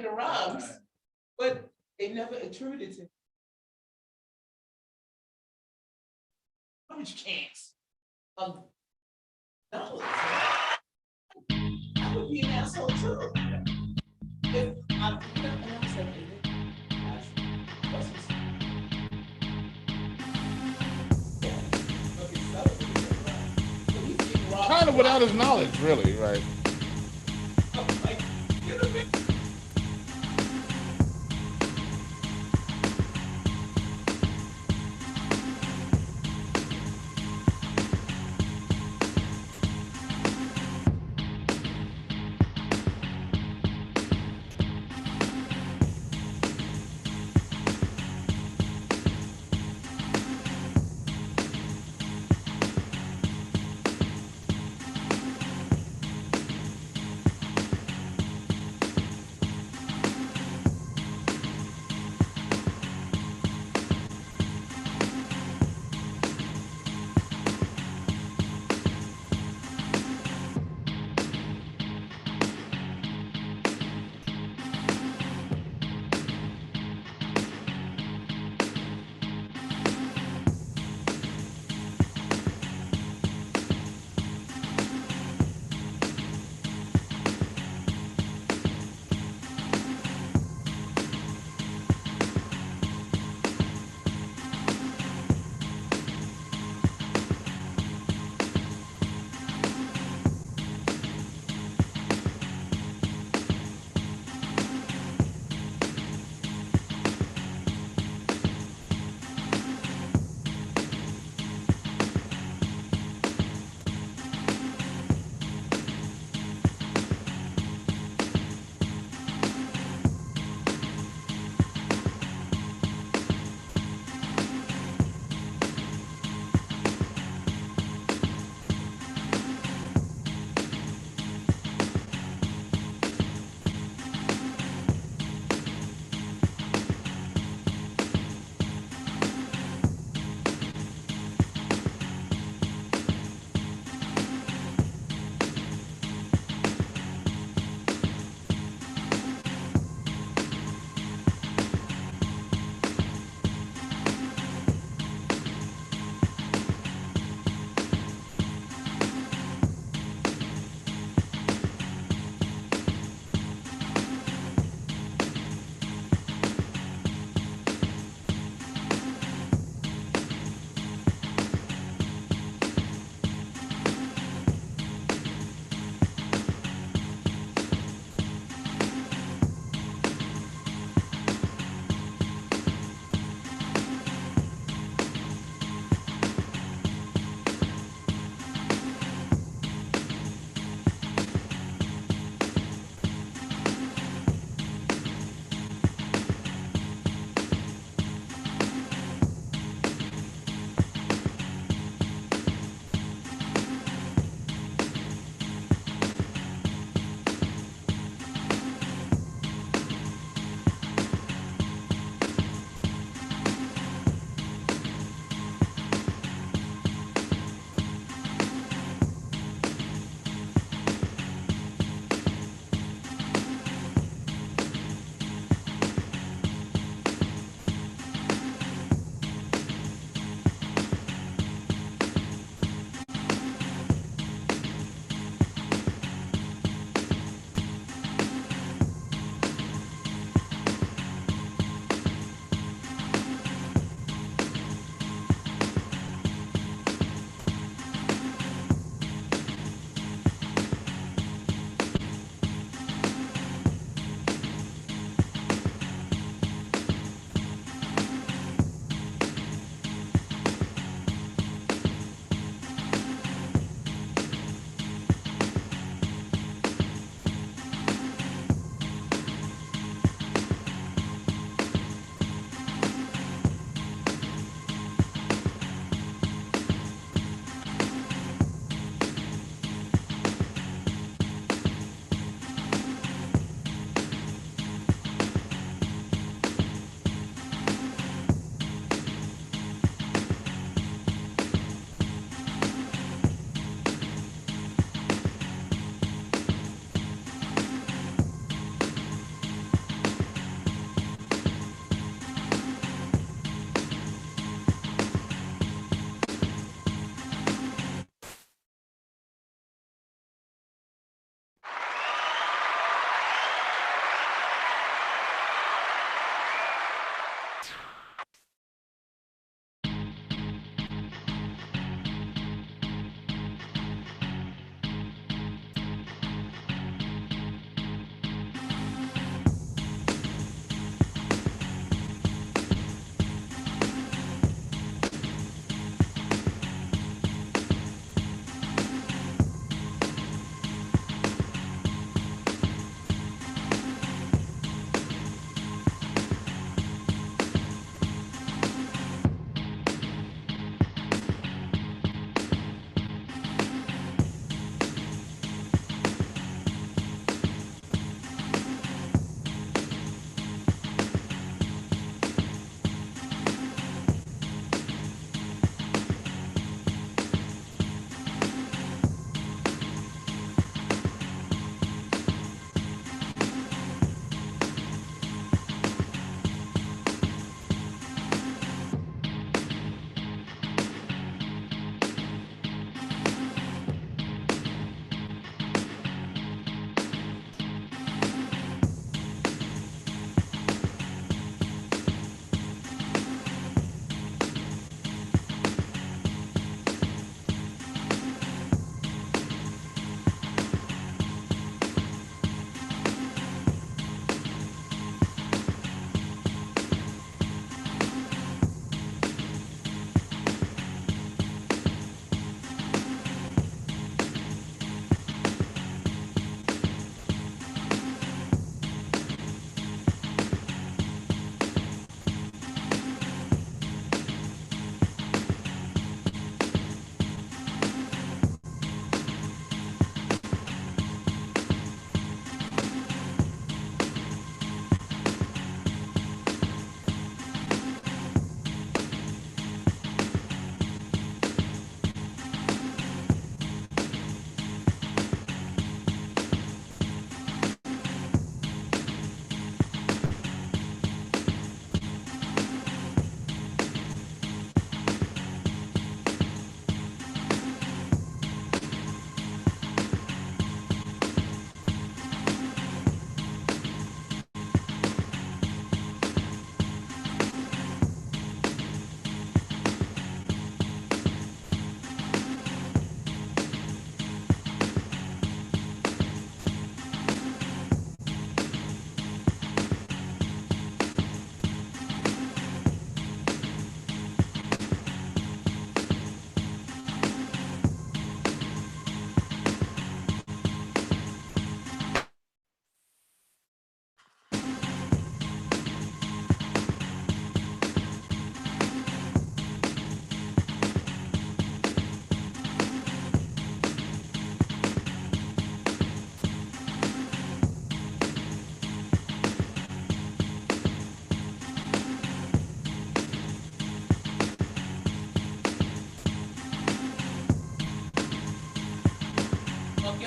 the rhymes, but they never attributed to much chance of knowledge. I would be an asshole too. If I said kind of without his knowledge, really, right?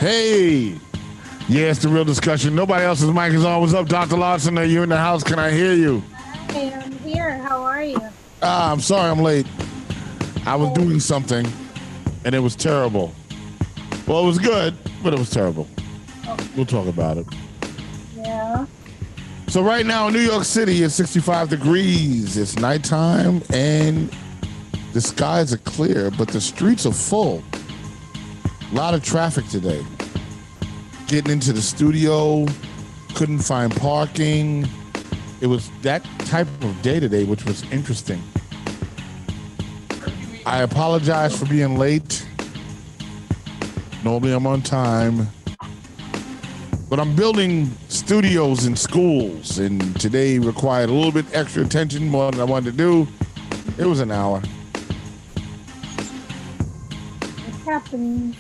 Hey. Yeah, it's the real discussion. Nobody else's mic is on. What's up, Dr. Lawson? Are you in the house? Can I hear you? Hey, I'm here. How are you? I'm sorry I'm late. I was doing something, and it was terrible. Well, it was good, but it was terrible. We'll talk about it. Yeah. So right now in New York City, it's 65 degrees. It's nighttime, and the skies are clear, but the streets are full. A lot of traffic today. Getting into the studio, couldn't find parking. It was that type of day today, which was interesting. I apologize for being late. Normally I'm on time. But I'm building studios in schools, and today required a little bit extra attention, more than I wanted to do. It was an hour. What's happening?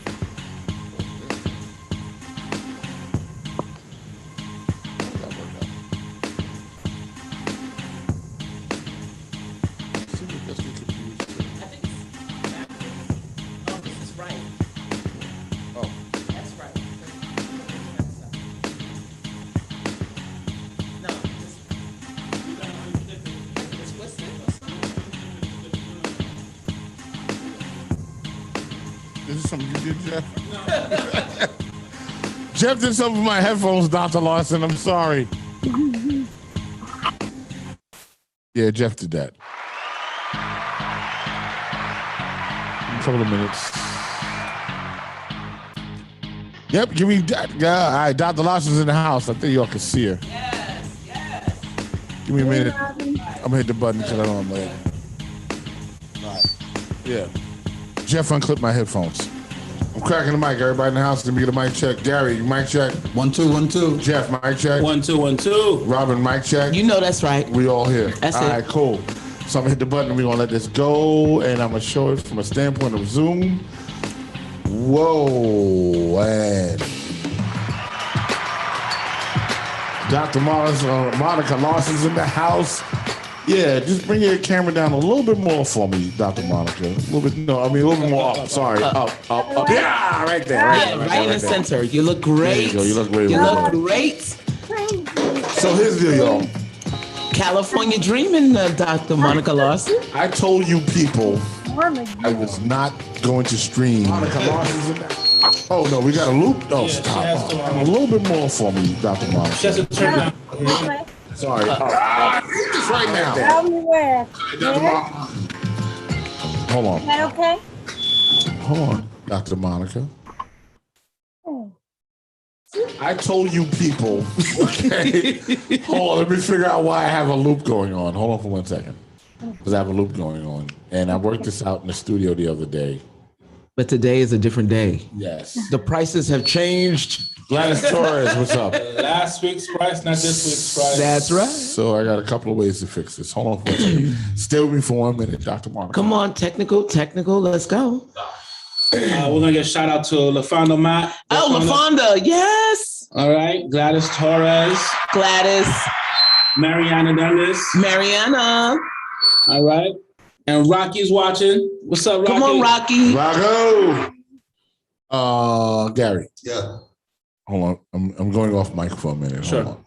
This is something you did, Jeff? Jeff did something with my headphones, Dr. Lawson. I'm sorry. Yeah, Jeff did that. A couple of minutes. Yep, give me that. Yeah, all right, Dr. Lawson's in the house. I think y'all can see her. Yes. Give me a minute. I'm gonna hit the button because I don't know I'm late. All right. Yeah. Jeff unclipped my headphones. I'm cracking the mic. Everybody in the house, let me get a mic check. Gary, mic check. 1 2 1 2. Jeff, mic check. 1 2 1 2. Robin, mic check. You know that's right. We all here. That's all it. right, cool. So I'm gonna hit the button and we're gonna let this go, and I'm gonna show it from a standpoint of Zoom. Whoa, and Dr. Monica Lawson's in the house. Yeah, just bring your camera down a little bit more for me, Dr. Monica. A little bit, no, I mean a little bit more up. Sorry, up. Yeah, right there. Right in the center. You look great. There you go. You look great. You look great. So here's the deal, y'all. California dreaming, Dr. Monica Lawson. I told you people I was not going to stream. Monica Lawson's in there. Oh no, we got a loop. Oh, stop. A little bit more for me, Dr. Monica. She has to turn down. Sorry. Just right now. Tell me where. Hold on. Is that okay? Hold on, Dr. Monica. I told you people. Okay. Hold on. Let me figure out why I have a loop going on. Hold on for 1 second. Because I have a loop going on. And I worked this out in the studio the other day. But today is a different day. Yes. The prices have changed. Gladys Torres, what's up? Last week's price, not this week's price. That's right. So I got a couple of ways to fix this. Hold on for 1 second. Stay with me for 1 minute, Dr. Monica. Come on, technical, let's go. We're gonna get a shout out to LaFonda Matt. Oh, LaFonda, yes. All right, Gladys Torres, Gladys, Mariana Dundas. Mariana. All right, and Rocky's watching. What's up, Rocky? Come on, Rocky. Rocco. Gary. Yeah. Hold on. I'm going off mic for a minute. Sure. Hold on.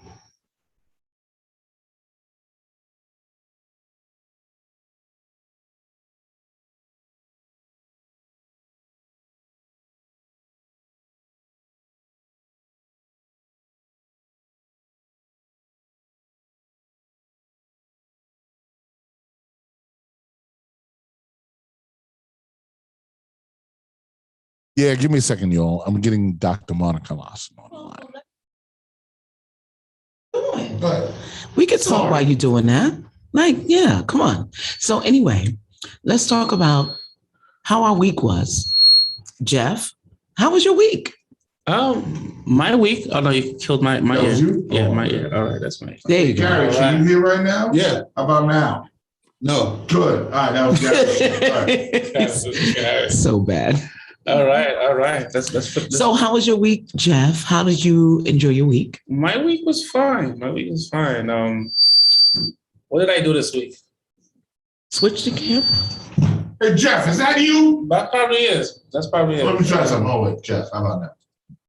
Yeah, give me a second, y'all. I'm getting Dr. Monica Lawson on the line. Go ahead. We could talk while you're doing that. Like, yeah, come on. So anyway, let's talk about how our week was. Jeff, how was your week? My week. Oh no, you killed my That ear. was you? Yeah, Oh, my okay. ear. All right, that's my. There you go. Gary, can you hear right now? Yeah. How about now? No. Good. All right, that was Gary. All right. So bad. All right. Let's put this. So how was your week, Jeff? How did you enjoy your week? My week was fine. What did I do this week? Switch the camera. Hey, Jeff, is that you? That probably is. That's probably it. Let me try something. Oh, wait, Jeff, how about that?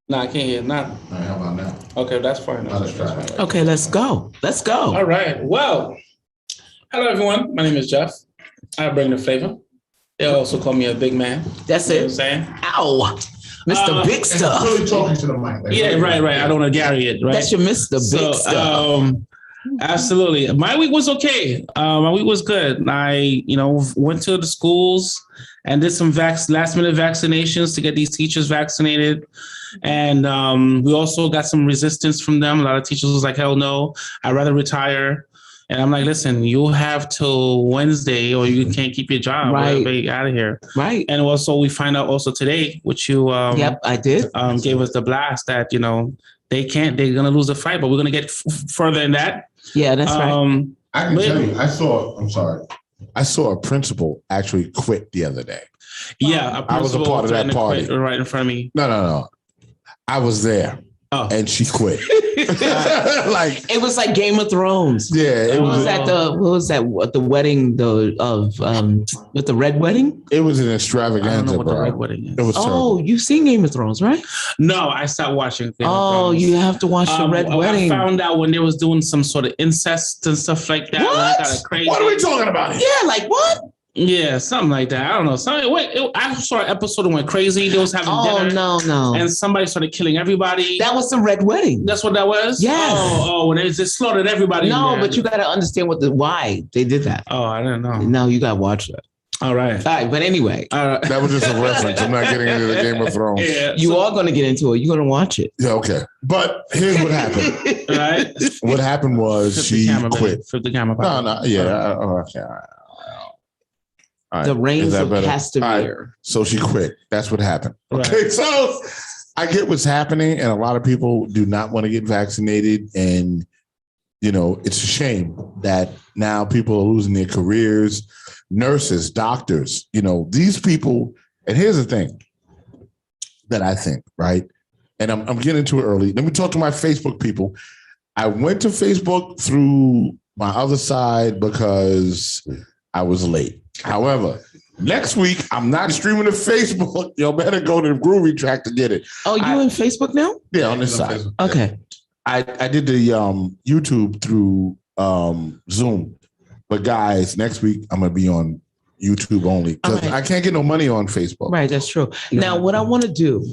No, I can't hear. Not. All right, how about now? Okay, that's fine. That's fine. Okay, let's go. Let's go. All right. Well, hello, everyone. My name is Jeff. I bring the flavor. They also call me a big man. That's You know it. what I'm saying? Ow. Mr. Big Stuff. Really talking to the mic. Like, Yeah, right. I don't want to Gary it, right? That's your Mr. Big Stuff. Absolutely. My week was okay. My week was good. I, went to the schools and did some last minute vaccinations to get these teachers vaccinated. And we also got some resistance from them. A lot of teachers was like, hell no, I'd rather retire. And I'm like, listen, you have till Wednesday or you can't keep your job. Right. Get out of here. Right. And also we find out also today, which you Yep, I did. Gave us the blast that, they're going to lose the fight, but we're going to get further in that. Yeah, that's right. I can tell you, I saw a principal actually quit the other day. Yeah. I was a part of that party. Right in front of me. No. I was there. Oh. And she quit. Like it was like Game of Thrones. Yeah, it was at the wedding with the red wedding. It was an extravaganza. I don't know what the red wedding is. It was terrible. You've seen Game of Thrones, right? No, I stopped watching. Game of Thrones. You have to watch the red wedding. I found out when they was doing some sort of incest and stuff like that. What? Got crazy. What are we talking about here? Yeah, like what? Yeah, something like that. I don't know. I saw an episode that went crazy. They was having dinner. No. And somebody started killing everybody. That was the red wedding. That's what that was? Yes. When they just slaughtered everybody. No, but you got to understand why they did that. Oh, I didn't know. No, you got to watch that. All right. But anyway. That was just a reference. I'm not getting into the Game of Thrones. Yeah, you are going to get into it. You're going to watch it. Yeah, okay. But here's what happened. Right? What happened was she quit. Flip the camera back. No. Yeah. Okay. All right. The reigns of Castamere. Right. So she quit. That's what happened. Right. Okay. So I get what's happening. And a lot of people do not want to get vaccinated. And, it's a shame that now people are losing their careers. Nurses, doctors, these people. And here's the thing that I think, right? And I'm getting to it early. Let me talk to my Facebook people. I went to Facebook through my other side because I was late. However, next week, I'm not streaming to Facebook. Y'all better go to the Groovy Track to get it. Oh, you in Facebook now? Yeah, on this side. Facebook. Okay. I did the YouTube through Zoom. But guys, next week, I'm going to be on YouTube only because I can't get no money on Facebook. Right, that's true. Now, what I want to do,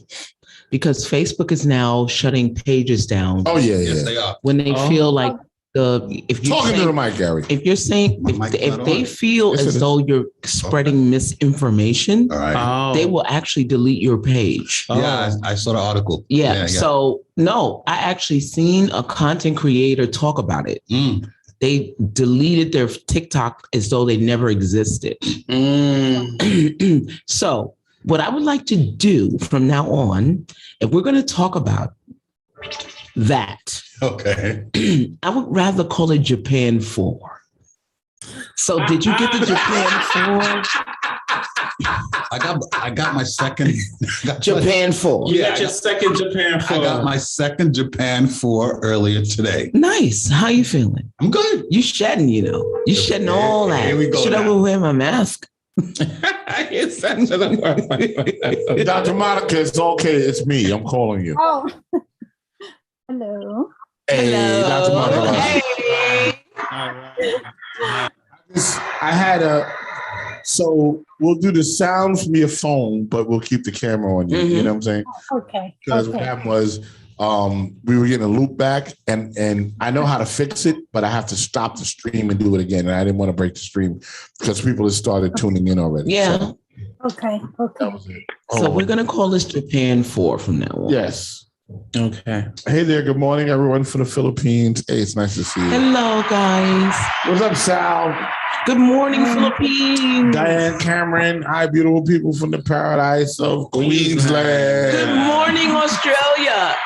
because Facebook is now shutting pages down. Oh, yeah. Yes, they are. When they feel like if you're talking to the mic, Gary. If you're saying if they feel as though you're spreading misinformation, they will actually delete your page. Yeah, I saw the article. Yeah. So no, I actually seen a content creator talk about it. They deleted their TikTok as though they never existed. So what I would like to do from now on, if we're going to talk about that, okay, I would rather call it Japan 4. So did you get the Japan 4? I got my second Japan 4. You got your second Japan 4. I got my second Japan 4 earlier today. Nice. How you feeling? I'm good. You shedding, You shedding all that. Here we go. Should I go wear my mask? Dr. Monica, it's okay. It's me. I'm calling you. Oh. Hello. Hey, Hello. Dr. Monica. Hey. I had so we'll do the sound from your phone, but we'll keep the camera on you. You know what I'm saying? Okay. Because what happened was we were getting a loop back and I know how to fix it, but I have to stop the stream and do it again. And I didn't want to break the stream because people had started tuning in already. Yeah. So Okay. that was it. So we're going to call this Japan 4 from now on. Yes. Okay. Hey there. Good morning, everyone from the Philippines. Hey, it's nice to see you. Hello, guys. What's up, Sal? Good morning, Philippines. Diane Cameron. Hi, beautiful people from the paradise of Queensland. Good morning, Australia.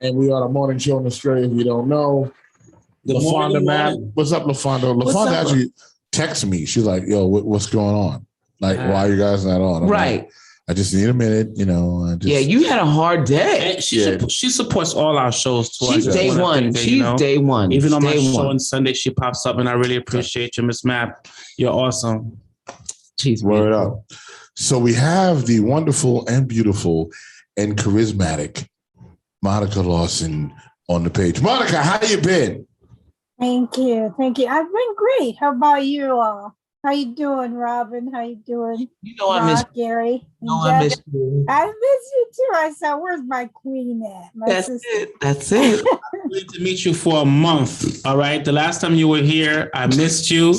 And we are the morning show in Australia, if you don't know. LaFonda Map. What's up, LaFonda? LaFonda actually texted me. She's like, yo, what's going on? Like, why are you guys not on? I'm right. Like, I just need a minute, Yeah, you had a hard day. And she supports all our shows too. She's day one. She's day one. Even on my show on Sunday, she pops up, and I really appreciate you, Miss Mapp. You're awesome. She's word up. So we have the wonderful and beautiful and charismatic Monica Lawson on the page. Monica, how you been? Thank you. Thank you. I've been great. How about you all? How you doing, Robin? How you doing? You know I miss Gary, and you. Jeff? I miss you. I miss you too. I said, where's my queen at? My That's sister. it. That's it. I wanted to meet you for a month. All right. The last time you were here, I missed you.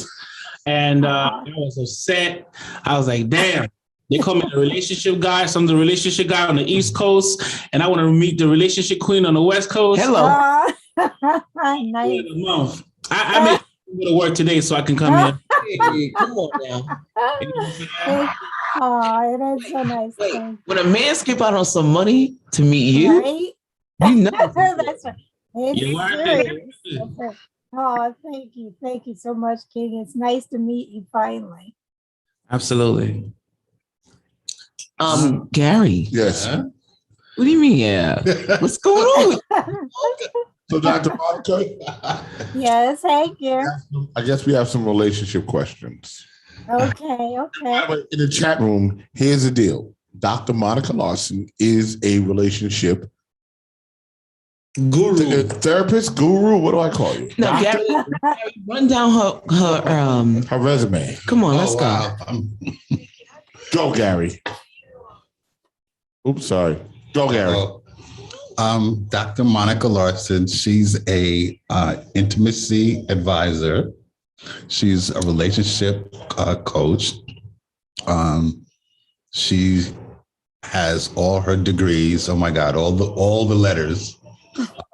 And I was upset. I was like, damn. They call me the relationship guy. So I'm the relationship guy on the East Coast. And I want to meet the relationship queen on the West Coast. Hello. Nice. A month. I made a little work today so I can come here. Hey, come on now. Oh, it is so nice. Wait, Thank when a man skip out on some money to meet you. you, Right? you know. That's right. It's You're worth serious. it. That's right. Oh, thank you. Thank you so much, King. It's nice to meet you finally. Absolutely. Gary. Yes. Huh? What do you mean? Yeah. What's going on? So, Dr. Monica, Yes, thank you. I guess we have some relationship questions. Okay. In the chat room, here's the deal. Dr. Monica Lawson is a relationship Guru. therapist, guru. What do I call you? No, Gary, run down her resume. Come on, let's go. Wow. Go, Gary. Oops, sorry. Go, Gary. Dr. Monica Larson, she's a intimacy advisor. She's a relationship coach. She has all her degrees. Oh my God, all the letters. Oh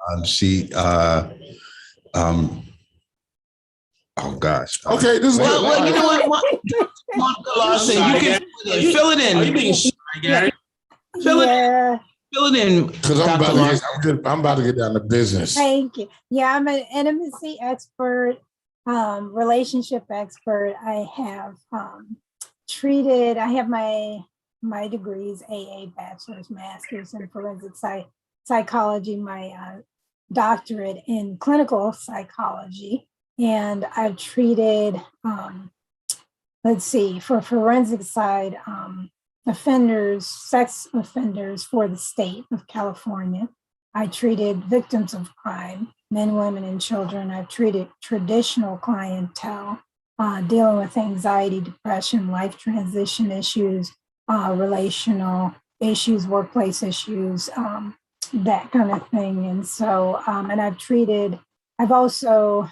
gosh. Okay, this is well, you know what? Monica Larson, you can fill it in. Are you being shy, Gary? Fill it in. Because I'm about to get down to business. Thank you. Yeah, I'm an intimacy expert, relationship expert. I have I have my degrees, AA, bachelor's, master's in forensic psychology, my doctorate in clinical psychology. And I've treated, for forensic side, sex offenders for the state of California. I treated victims of crime, men, women, and children. I've treated traditional clientele, dealing with anxiety, depression, life transition issues, relational issues, workplace issues, that kind of thing. And so, and I've also,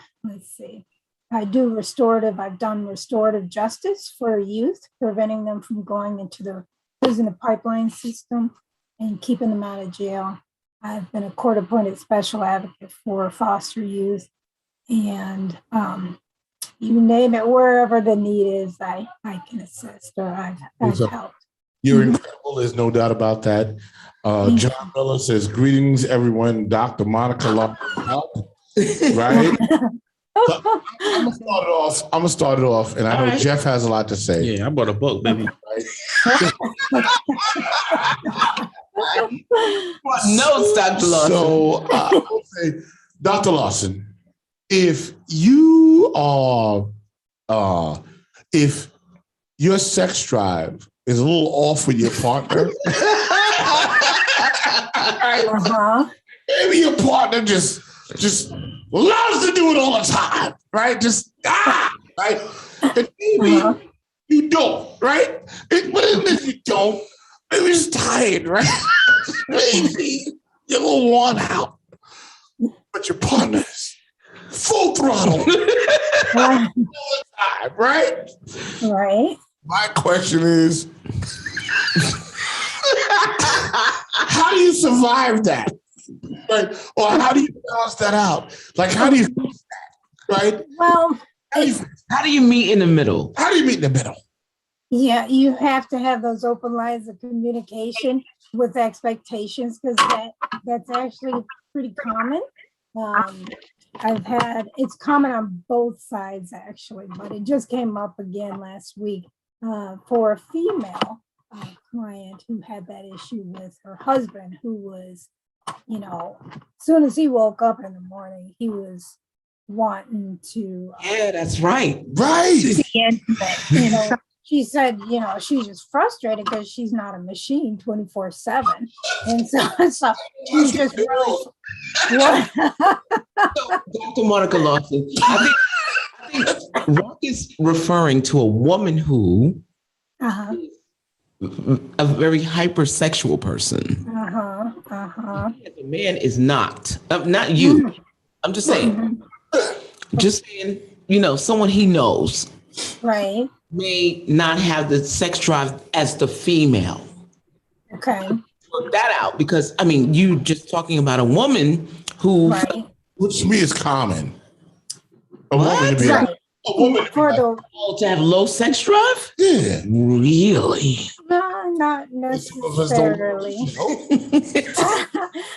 I've done restorative justice for youth, preventing them from going into the prison pipeline system and keeping them out of jail. I've been a court-appointed special advocate for foster youth, and you name it, wherever the need is, I can assist, or I've helped. You're incredible. There's no doubt about that. John Miller says, greetings, everyone. Dr. Monica Lawson, right? So I'm gonna start it off, and I know Jeff has a lot to say. Yeah, I bought a book, baby. No, Dr. Lawson. So I'll say, Dr. Lawson, if you are, if your sex drive is a little off with your partner, maybe your partner just loves to do it all the time, right? Right? And maybe you don't, right? But even if you don't, maybe you're just tired, right? Maybe you're a little worn out, but your partner's full throttle all the time, right? Right. My question is, how do you survive that? Right? Or how do you balance that out? Like, how do you fix that? Right? Well, how do you meet in the middle? How do you meet in the middle? Yeah, you have to have those open lines of communication with expectations, because that's actually pretty common. It's common on both sides actually, but it just came up again last week for a female client who had that issue with her husband, who was, as soon as he woke up in the morning, he was wanting to. Yeah, that's right. Right. Be intimate, she said, she's just frustrated because she's not a machine 24/7. And so she's just really what? Dr. Monica Lawson, I think Rock is referring to a woman who Uh-huh. a very hypersexual person. Uh-huh. Uh-huh. The man is not you. Mhm. I'm just saying, someone he knows Right. may not have the sex drive as the female. Okay. Work that out because you just talking about a woman who, Right. Which to me is common. A What? woman to be Right. like, a woman For the to have low sex drive. yeah. Really? no, not Some of us don't. necessarily.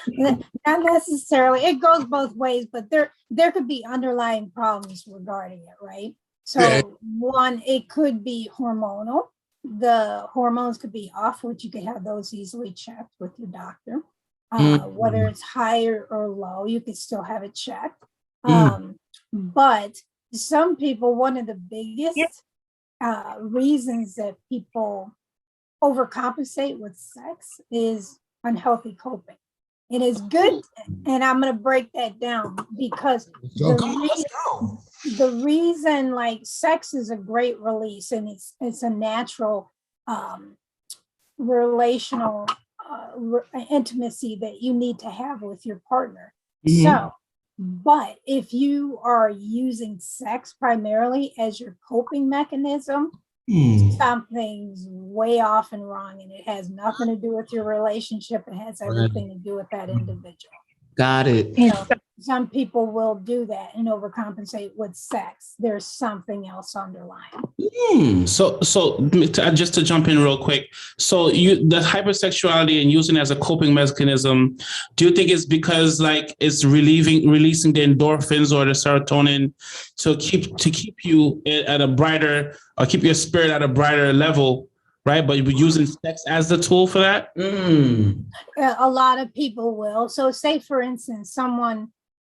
Nope. Not necessarily. It goes both ways, but there could be underlying problems regarding it, right? So Yeah. one, it could be hormonal. The hormones could be off, which you could have those easily checked with your doctor. Whether it's higher or low, you could still have it checked. But some people, one of the biggest reasons that people overcompensate with sex is unhealthy coping. It is good, and I'm going to break that down because the reason like sex is a great release and it's a natural relational intimacy that you need to have with your partner. So, but if you are using sex primarily as your coping mechanism, something's way off and wrong, and it has nothing to do with your relationship. It has everything to do with that individual. Got it. Some people will do that and overcompensate with sex. There's something else underlying. So just to jump in real quick. So the hypersexuality and using it as a coping mechanism, do you think it's because like it's releasing the endorphins or the serotonin to keep you at a brighter, or keep your spirit at a brighter level, right? But you're using sex as the tool for that? A lot of people will. So say, for instance, someone,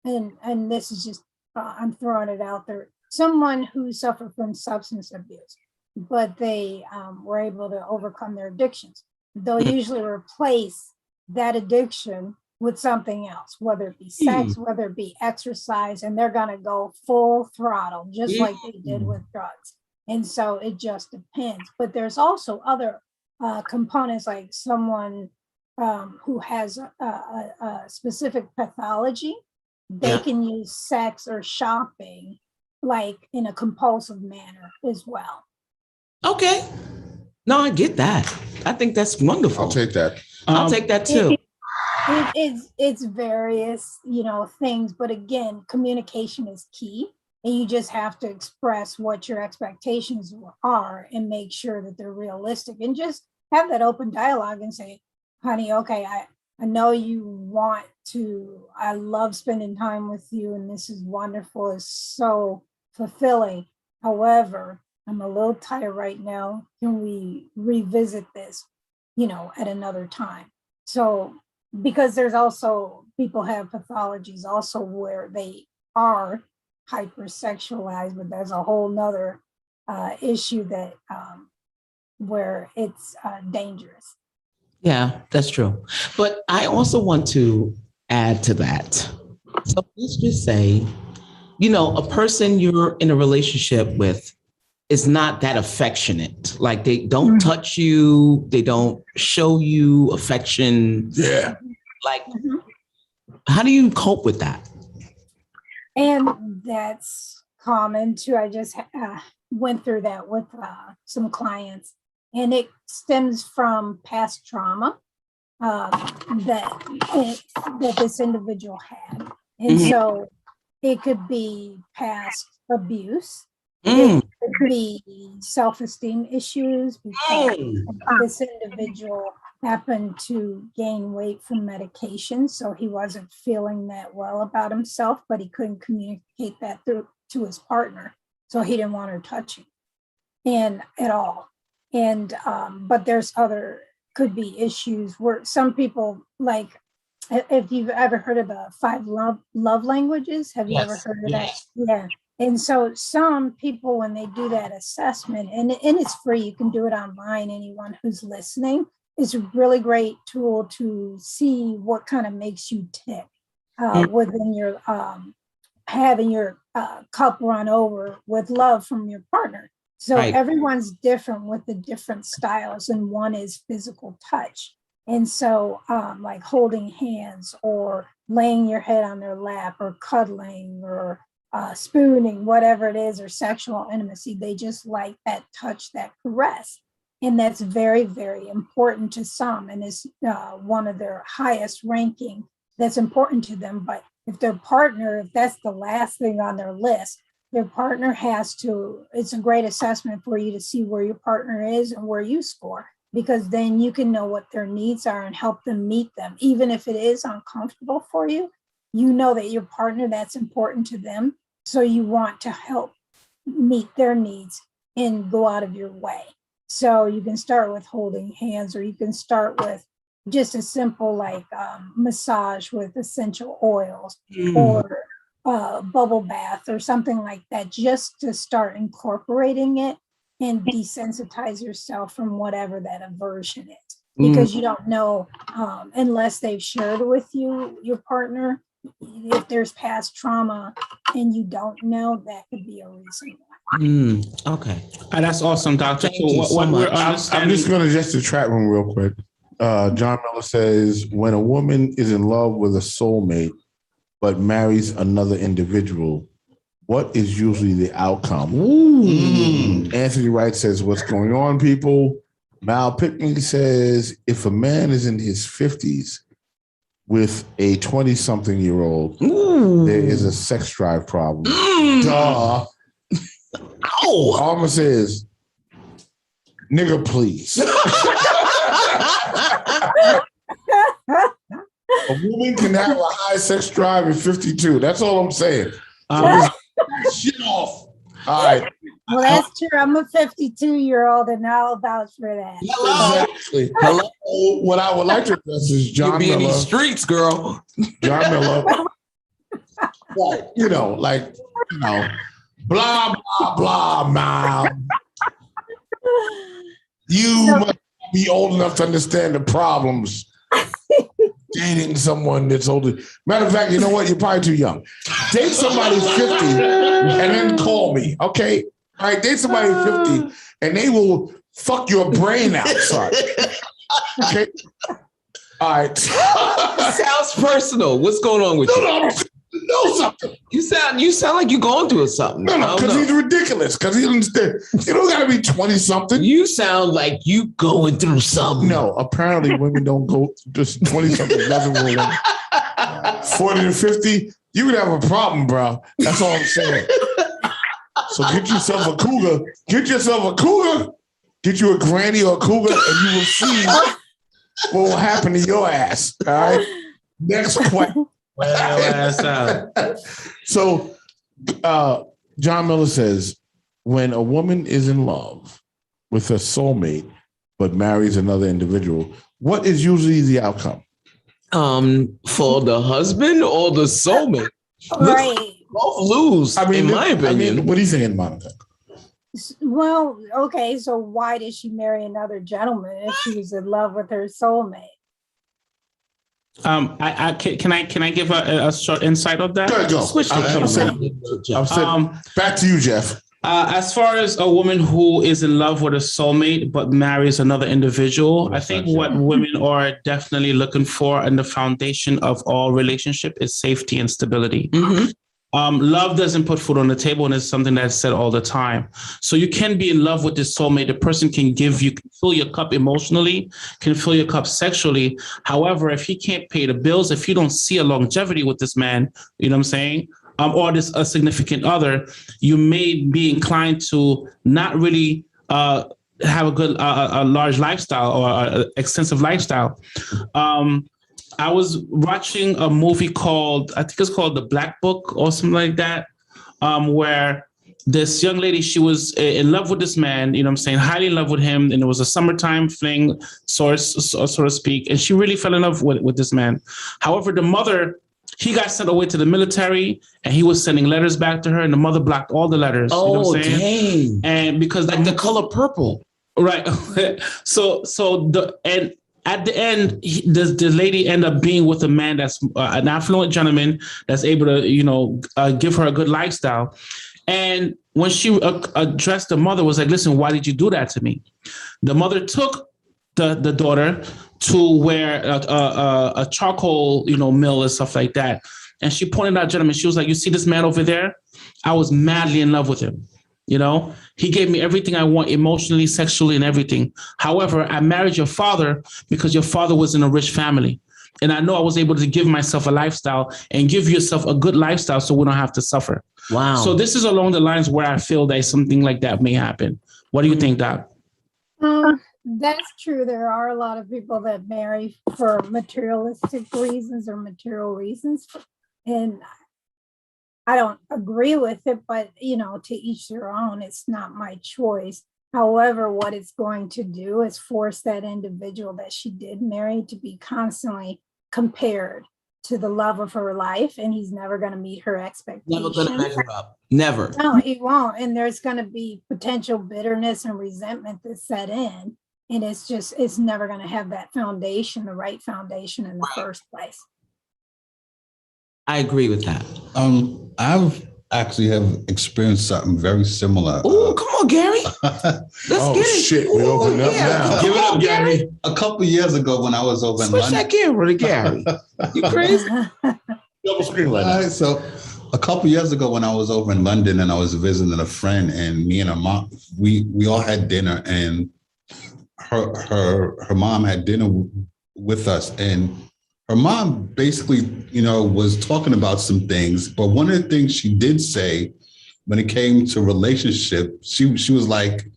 and this is just, I'm throwing it out there, someone who suffered from substance abuse, but they were able to overcome their addictions. They'll usually replace that addiction with something else, whether it be sex, whether it be exercise, and they're going to go full throttle, just like they did with drugs. And so it just depends. But there's also other components, like someone who has a specific pathology. They can use sex or shopping like in a compulsive manner as well. Okay. No, I get that. I think that's wonderful. I'll take that. I'll take that too. It's various, things, but again, communication is key. And you just have to express what your expectations are and make sure that they're realistic, and just have that open dialogue and say, honey, okay, I know you want to, I love spending time with you and this is wonderful, it's so fulfilling. However, I'm a little tired right now. Can we revisit this, at another time? So, because there's also, people have pathologies also where they are hypersexualized, but there's a whole nother issue that where it's dangerous. Yeah, that's true. But I also want to add to that. So let's just say, a person you're in a relationship with is not that affectionate. Like they don't touch you, they don't show you affection. Yeah. Like, how do you cope with that? And that's common too. I just went through that with some clients, and it stems from past trauma that this individual had. And so it could be past abuse. It could be self-esteem issues because this individual happened to gain weight from medication, so he wasn't feeling that well about himself, but he couldn't communicate that to his partner, so he didn't want her touching and at all. And but there's could be issues where some people, like, if you've ever heard of the 5 love languages, have you ever heard of that? Yeah. And so some people, when they do that assessment, and it's free, you can do it online, anyone who's listening, it's a really great tool to see what kind of makes you tick within your having your cup run over with love from your partner. So everyone's different with the different styles, and one is physical touch. And so like holding hands or laying your head on their lap or cuddling or spooning, whatever it is, or sexual intimacy, they just like that touch, that caress. And that's very, very important to some, and is one of their highest ranking that's important to them. But if their partner, if that's the last thing on their list, their partner has to, it's a great assessment for you to see where your partner is and where you score, because then you can know what their needs are and help them meet them. Even if it is uncomfortable for you, you know that your partner, that's important to them. So you want to help meet their needs and go out of your way. So you can start with holding hands, or you can start with just a simple like massage with essential oils or bubble bath or something like that, just to start incorporating it and desensitize yourself from whatever that aversion is. Because you don't know, unless they've shared with you, your partner, if there's past trauma and you don't know, that could be a reason why. Okay. That's awesome, Doctor. I'm just going to adjust the chat room real quick. John Miller says, when a woman is in love with a soulmate but marries another individual, what is usually the outcome? Anthony Wright says, what's going on, people? Mal Pickney says, if a man is in his 50s with a 20-something-year-old, there is a sex drive problem. Duh. Alma says, nigga, please. A woman can have a high sex drive at 52. That's all I'm saying. Shit off. All right. Well, that's true. I'm a 52-year-old, and I'll vouch for that. Exactly. Hello. What I would like to address is John Miller. You be in these streets, girl. John Miller. Blah, blah, blah, man. You must be old enough to understand the problems. Dating someone that's older. Matter of fact, you know what? You're probably too young. Date somebody 50 and then call me, okay? All right, date somebody 50 and they will fuck your brain out, son. Okay? All right. Sounds personal. What's going on with you? Know something. You sound like you're going through something. No, because he's ridiculous. Because he understand. You don't got to be 20-something. You sound like you going through something. No, apparently women don't go just 20-something. Doesn't really. 40 to 50, you would have a problem, bro. That's all I'm saying. So get yourself a cougar. Get you a granny or a cougar, and you will see what will happen to your ass. All right. Next question. So, John Miller says, when a woman is in love with a soulmate but marries another individual, what is usually the outcome? For the husband or the soulmate? Right. Both lose, in my opinion. What are you saying, Monica? Well, okay, so why did she marry another gentleman if she was in love with her soulmate? Can I give a short insight of that? Go. Back to you, Jeff. As far as a woman who is in love with a soulmate but marries another individual, I think what women are definitely looking for in the foundation of all relationship is safety and stability. Mm-hmm. Love doesn't put food on the table, and it's something that's said all the time. So you can be in love with this soulmate. The person can fill your cup emotionally, can fill your cup sexually. However, if he can't pay the bills, if you don't see a longevity with this man, you know what I'm saying? Or a significant other, you may be inclined to not really have a good, a large lifestyle or extensive lifestyle. I was watching a movie I think it's called The Black Book or something like that, where this young lady, she was in love with this man, you know what I'm saying, highly in love with him. And it was a summertime fling, so to speak. And she really fell in love with this man. However, the mother he got sent away to the military, and he was sending letters back to her, and the mother blocked all the letters. Oh, you know what I'm saying? dang. And because Like the color purple. right, so at the end, the lady end up being with a man that's an affluent gentleman that's able to give her a good lifestyle. And when she addressed the mother, was like, "Listen, why did you do that to me?" The mother took the daughter to where a charcoal, mill and stuff like that. And she pointed out, gentlemen, she was like, "You see this man over there? I was madly in love with him. He gave me everything I want emotionally, sexually, and everything. However, I married your father because your father was in a rich family. And I know I was able to give myself a lifestyle and give yourself a good lifestyle so we don't have to suffer." Wow. So this is along the lines where I feel that something like that may happen. What do you think, Doc? That's true. There are a lot of people that marry for materialistic reasons or material reasons. And I don't agree with it, but to each their own. It's not my choice. However, what it's going to do is force that individual that she did marry to be constantly compared to the love of her life, and he's never going to meet her expectations. Never going to measure up. Never. No, he won't. And there's going to be potential bitterness and resentment that set in. And it's never going to have that foundation, the right foundation in the first place. I agree with that. I've actually have experienced something very similar. Oh, come on, Gary. Let's get it. Shit, we opened up now. Give it up, Gary. A couple years ago when I was over in Switch London. that camera to Gary. You crazy? Double screen right All now. right, so a couple years ago when I was over in London and I was visiting a friend, and me and her mom, we all had dinner, and her mom had dinner with us, and her mom basically, was talking about some things, but one of the things she did say when it came to relationship, she was like,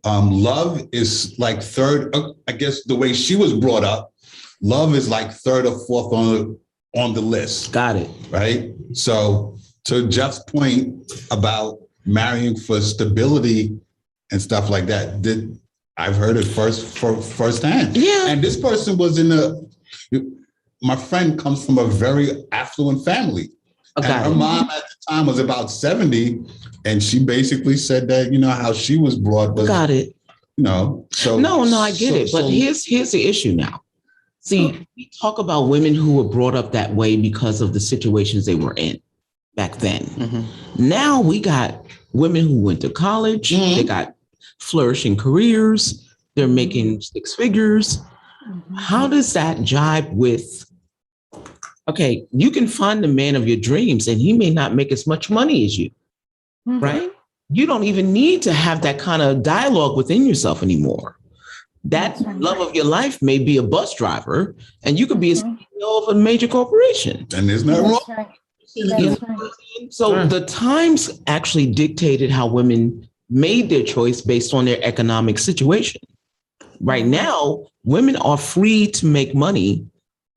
love is like third, I guess the way she was brought up, love is like third or fourth on the list. Got it. Right? So to Jeff's point about marrying for stability and stuff like that, I've heard it firsthand. Yeah. And this person was my friend comes from a very affluent family. Okay. And her mom at the time was about 70. And she basically said that, how she was brought was, Got it. so. No, I get it. But here's the issue now. See, we talk about women who were brought up that way because of the situations they were in back then. Mm-hmm. Now we got women who went to college. Mm-hmm. They got flourishing careers. They're making six figures. Mm-hmm. How does that jibe with, okay, you can find the man of your dreams and he may not make as much money as you, mm-hmm. right? You don't even need to have that kind of dialogue within yourself anymore. That love of your life may be a bus driver, and you could be a CEO of a major corporation. And there's nothing wrong. Right. So the times actually dictated how women made their choice based on their economic situation. Right now, women are free to make money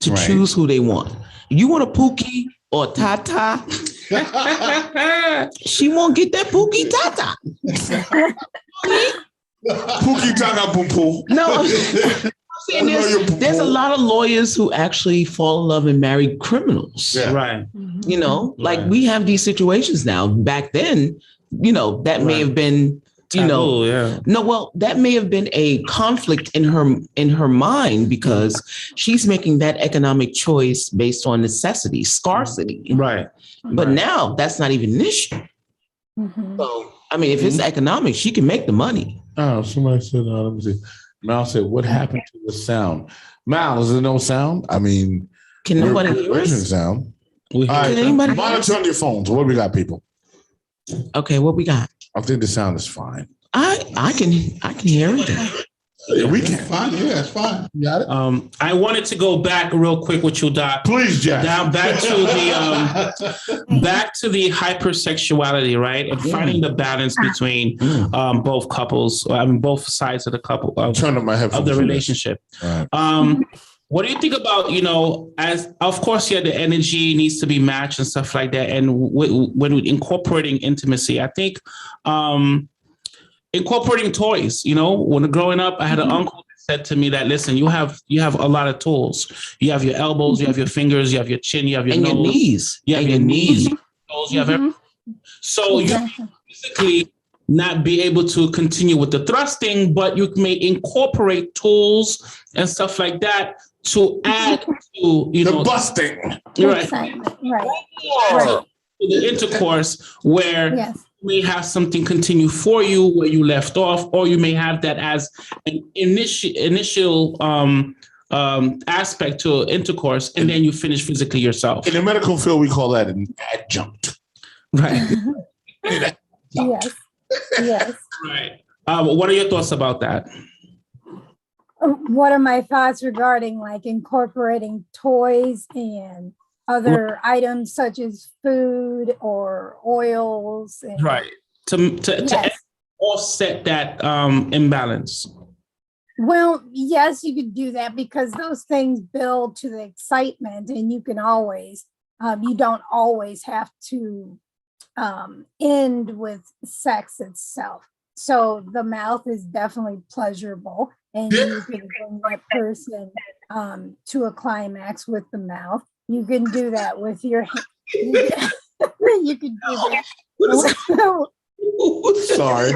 to choose who they want. You want a Pookie or Tata? She won't get that Pookie Tata. Pookie Tata Poo Poo. No, there's a lot of lawyers who actually fall in love and marry criminals. Yeah. Right. Like we have these situations now. Back then, that may have been, that may have been a conflict in her mind because she's making that economic choice based on necessity, scarcity. Right. But now that's not even an issue. Mm-hmm. So, if it's economic, she can make the money. Oh, somebody said, let me see. Mal said, what happened to the sound? Mal, is there no sound? Can nobody hear us? Sound. All right, can anybody monitor on your phones. What do we got, people? Okay, what we got? I think the sound is fine. I can hear it. Yeah, we can. Fine. Yeah, it's fine. You got it. I wanted to go back real quick with you, Doc. Please, Jack. Down back to the hypersexuality, right? And finding the balance between both couples. Both sides of the couple Turn up my headphones of the relationship. Right. What do you think about, as of course, the energy needs to be matched and stuff like that. And when incorporating intimacy, I think incorporating toys, when growing up, I had an uncle that said to me that, listen, you have a lot of tools. You have your elbows, you have your fingers, you have your chin, you have your and nose, your knees. you have and your knees, knees. you have your toes, you have everything. So Exactly. you physically not be able to continue with the thrusting, but you may incorporate tools and stuff like that to add to, The busting. right, Excitement. Right. to the intercourse where Yes. you may have something continue for you where you left off, or you may have that as an initial aspect to intercourse, and then you finish physically yourself. In the medical field, we call that an adjunct. Right. Yes. Yes. Right. What are your thoughts about that? What are my thoughts regarding like incorporating toys and other items such as food or oils? And, Right. To Yes. offset that imbalance. Well, yes, you could do that because those things build to the excitement, and you can always, you don't always have to end with sex itself. So the mouth is definitely pleasurable, and you can bring that person to a climax with the mouth. You can do that with your you can do that. Sorry.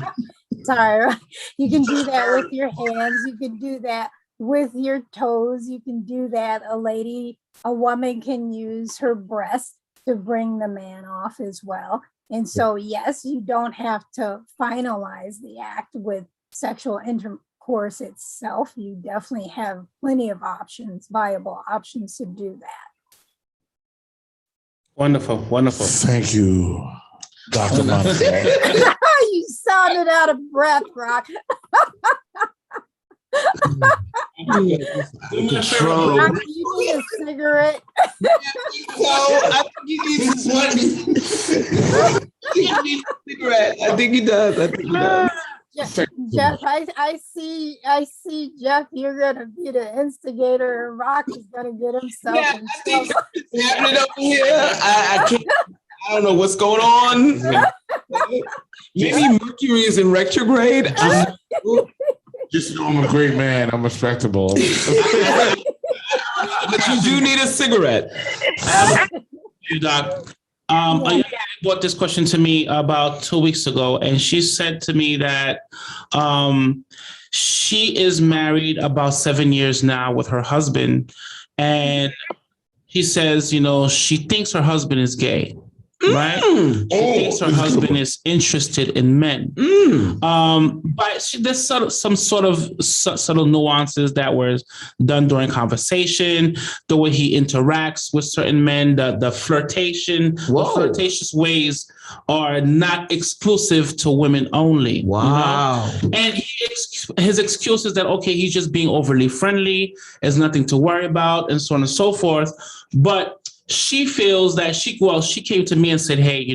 Sorry. You can do that with your hands. You can do that with your toes. You can do that. A woman can use her breast to bring the man off as well. And so, yes, you don't have to finalize the act with sexual intercourse itself. You definitely have plenty of options, viable options to do that. Wonderful. Wonderful. Thank you, Dr. Monica. You sounded out of breath, Rock. Control. Rock, you need a cigarette. I think he needs one. He needs a cigarette. I think he does. Jeff, I see, Jeff, you're gonna be the instigator, and Rock is gonna get himself in trouble. It's happening over here. I can't. I don't know what's going on. Maybe Mercury is in retrograde. Just know I'm a great man. I'm respectable. But you do need a cigarette. You, Doc. A young lady brought this question to me about 2 weeks ago, and she said to me that she is married about 7 years now with her husband, and she says, she thinks her husband is gay. Right? She thinks her husband is interested in men. But there's some sort of subtle nuances that were done during conversation, the way he interacts with certain men, the flirtation, the flirtatious ways are not exclusive to women only. Wow. And his excuse is that, okay, he's just being overly friendly, there's nothing to worry about, and so on and so forth. But she feels that she came to me and said, hey,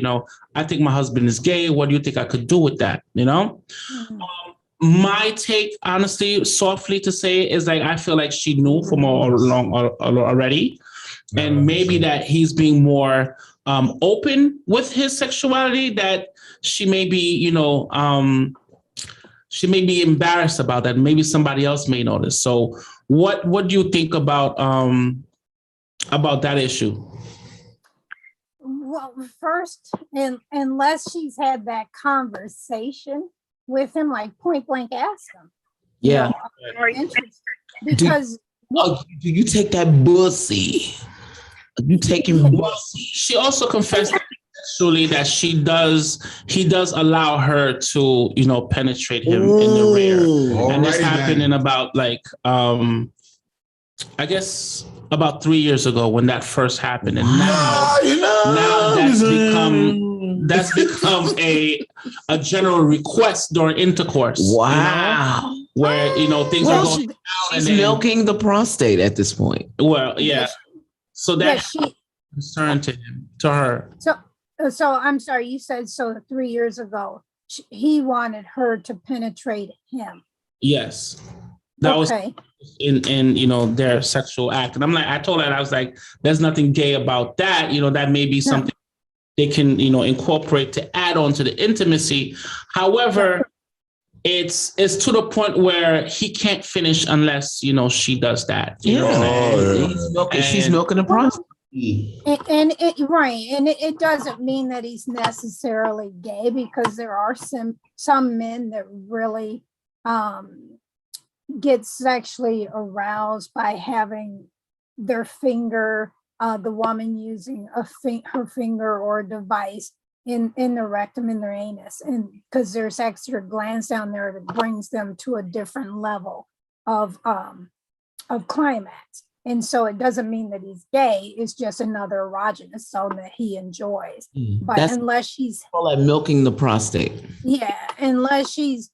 I think my husband is gay. What do you think I could do with that? My take, honestly, softly to say, is like, I feel like she knew from all along already. And maybe that he's being more open with his sexuality, that she may be, she may be embarrassed about that. Maybe somebody else may notice. So what do you think about that issue? Well, first, unless she's had that conversation with him, like point blank, ask him. Yeah. Are you interested? Because do you take that bussy? You taking bussy? She also confessed actually that he does allow her to, penetrate him in the rear. And this happened in about I guess about 3 years ago when that first happened. And now that's become a general request during intercourse. Wow. Where, things are going out. She's milking the prostate at this point. Well, yeah. So that's concern to her. So I'm sorry, you said 3 years ago, he wanted her to penetrate him. Yes. That was in their sexual act. And I told her, I was like, there's nothing gay about that. That may be something they can, incorporate to add on to the intimacy. However, it's to the point where he can't finish unless she does that. You know? She's milking the process. And it doesn't mean that he's necessarily gay, because there are some men that really get sexually aroused by having their finger, the woman using her finger or a device in their rectum, in their anus, and because there's extra glands down there that brings them to a different level of climax. And so it doesn't mean that he's gay. It's just another erogenous zone that he enjoys. But unless he's like milking the prostate. Yeah, unless he's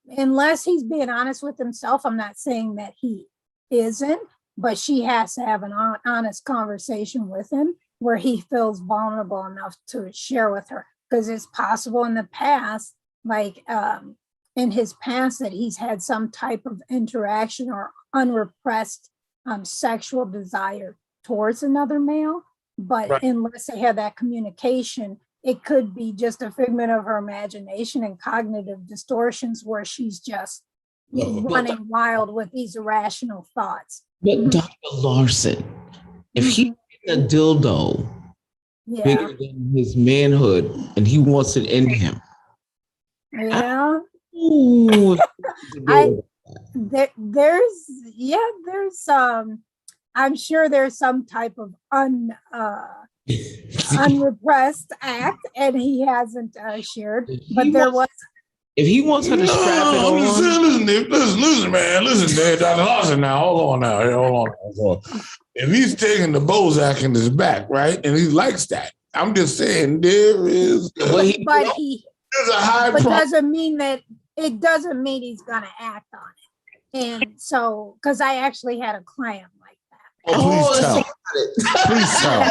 being honest with himself. I'm not saying that he isn't, but she has to have an honest conversation with him where he feels vulnerable enough to share with her. Because it's possible in the past, like in his past, that he's had some type of interaction or unrepressed sexual desire towards another male. But unless they have that communication, it could be just a figment of her imagination and cognitive distortions where she's just running wild with these irrational thoughts. But Dr. Larson, if he's a dildo bigger than his manhood and he wants it in him. Yeah. I'm sure there's some type of unrepressed act, and he hasn't shared. But there was. If he wants her to strap it on. Listen, man. Listen, Dr. Larson. Now, hold on. If he's taking the Bozak in his back, right, and he likes that, I'm just saying there is. There's a high. But it doesn't mean he's gonna act on it. And so, because I actually had a client like that. Oh, please tell.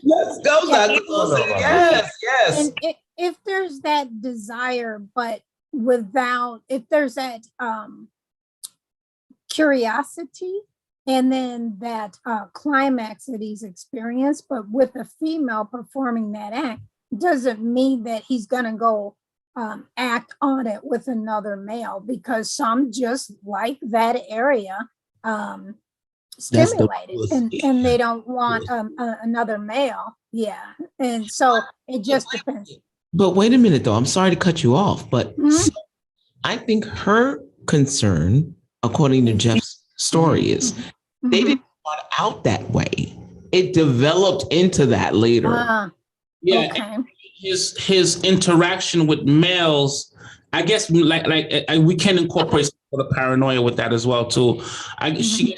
Let's go, Dr. Larson. Yes. And if there's that desire, but if there's that curiosity, and then that climax that he's experienced, but with a female performing that act, doesn't mean that he's going to go act on it with another male, because some just like that area stimulated, and they don't want another male. Yeah. And so it just depends. But wait a minute, though. I'm sorry to cut you off, but I think her concern, according to Jeff's story, is they didn't start out that way. It developed into that later. Okay. His interaction with males, I guess, like we can incorporate the paranoia with that as well too. She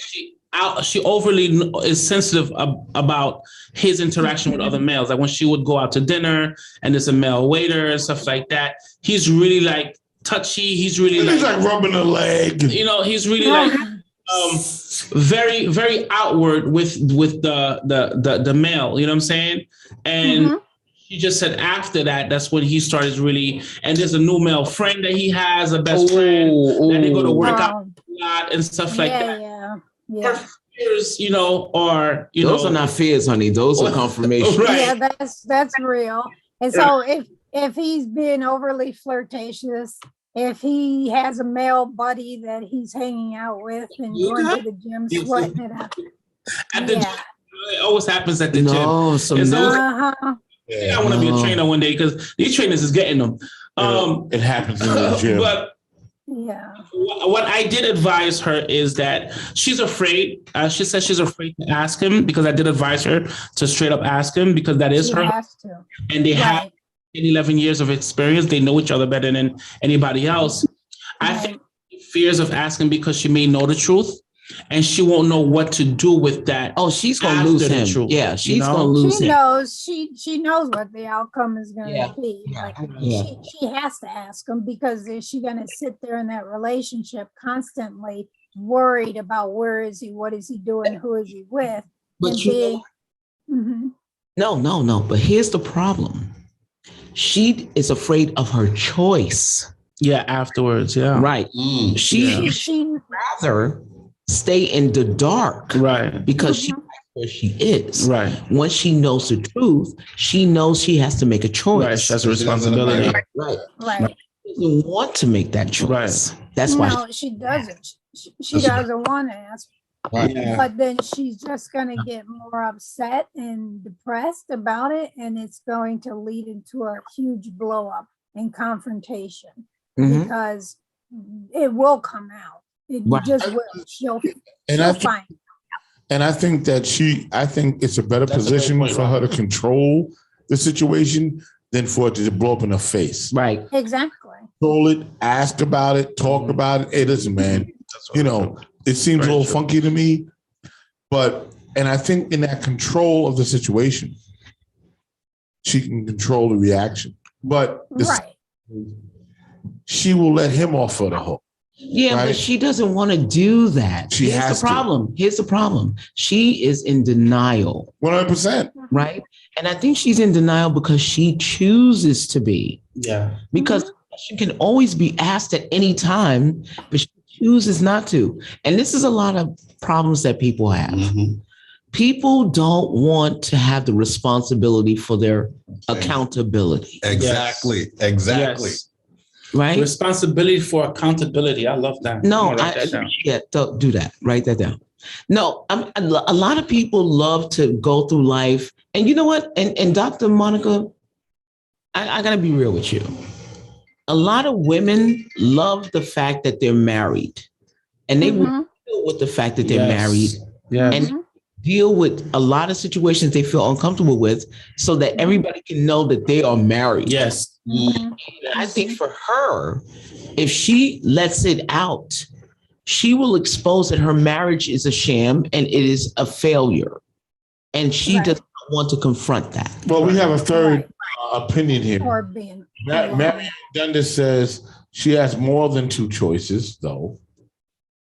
overly is sensitive about his interaction with other males. Like when she would go out to dinner and there's a male waiter and stuff like that, he's really like touchy. He's really he's like rubbing a leg. He's really like very, very outward with the male. You know what I'm saying? And she just said after that, that's when he started really. And there's a new male friend that he has, a best friend, that they go to work out a lot and stuff like that. Yeah. Her fears, are those are not fears, honey. Those are confirmations. Right. Yeah, that's real. And so if he's being overly flirtatious, if he has a male buddy that he's hanging out with and going to the gym, sweating it out. At the gym, it always happens at the gym. I want to be a trainer one day because these trainers is getting them. It happens in the gym. But what I did advise her is that she's afraid. She says she's afraid to ask him, because I did advise her to straight up ask him, because that is her. And they have 11 years of experience. They know each other better than anybody else. I think fears of asking because she may know the truth and she won't know what to do with that. Oh, she's going to lose him. Truth, yeah, she's going to lose him. She knows what the outcome is going to be. She has to ask him, because is she going to sit there in that relationship constantly worried about where is he, what is he doing, who is he with? But No. But here's the problem. She is afraid of her choice. Yeah, afterwards. Yeah. Right. She'd rather stay in the dark. Right. Because she likes where she is. Right. Once she knows the truth, she knows she has to make a choice. Right. She has a responsibility. Right. doesn't want to make that choice. That's why. No, she doesn't. She doesn't want to ask. Right. Yeah. But then she's just going to get more upset and depressed about it. And it's going to lead into a huge blow up and confrontation Mhm. because it will come out. It Right. just will. She'll And find. And I think I think it's a better That's a position great point, for her to control the situation than for it to blow up in her face. Right. Exactly. Control it, ask about it, talk about it. Hey, listen, man, you know, it seems a little funky to me, and I think in that control of the situation, she can control the reaction. But Right. she will let him off of the hook. Yeah, Right? but she doesn't want to do that. She has the to. problem. Here's the problem. She is in denial, 100%. right? And I think she's in denial because she chooses to be. Yeah. Because she can always be asked at any time, but she chooses not to. And this is a lot of problems that people have. Mhm. People don't want to have the responsibility for their accountability, Exactly. Exactly. Yes. right? Responsibility for accountability. I love that. No, I'm gonna write that down. don't do that. Write that down. No, a lot of people love to go through life. And you know what? And Dr. Monica, I got to be real with you. A lot of women love the fact that they're married and they will deal with the fact that they're married and deal with a lot of situations they feel uncomfortable with so that everybody can know that they are married. Yes. And I think for her, if she lets it out, she will expose that her marriage is a sham and it is a failure. And she does not want to confront that. Well, we have a third opinion here. Or being. Marianne Dundas says she has more than two choices, though.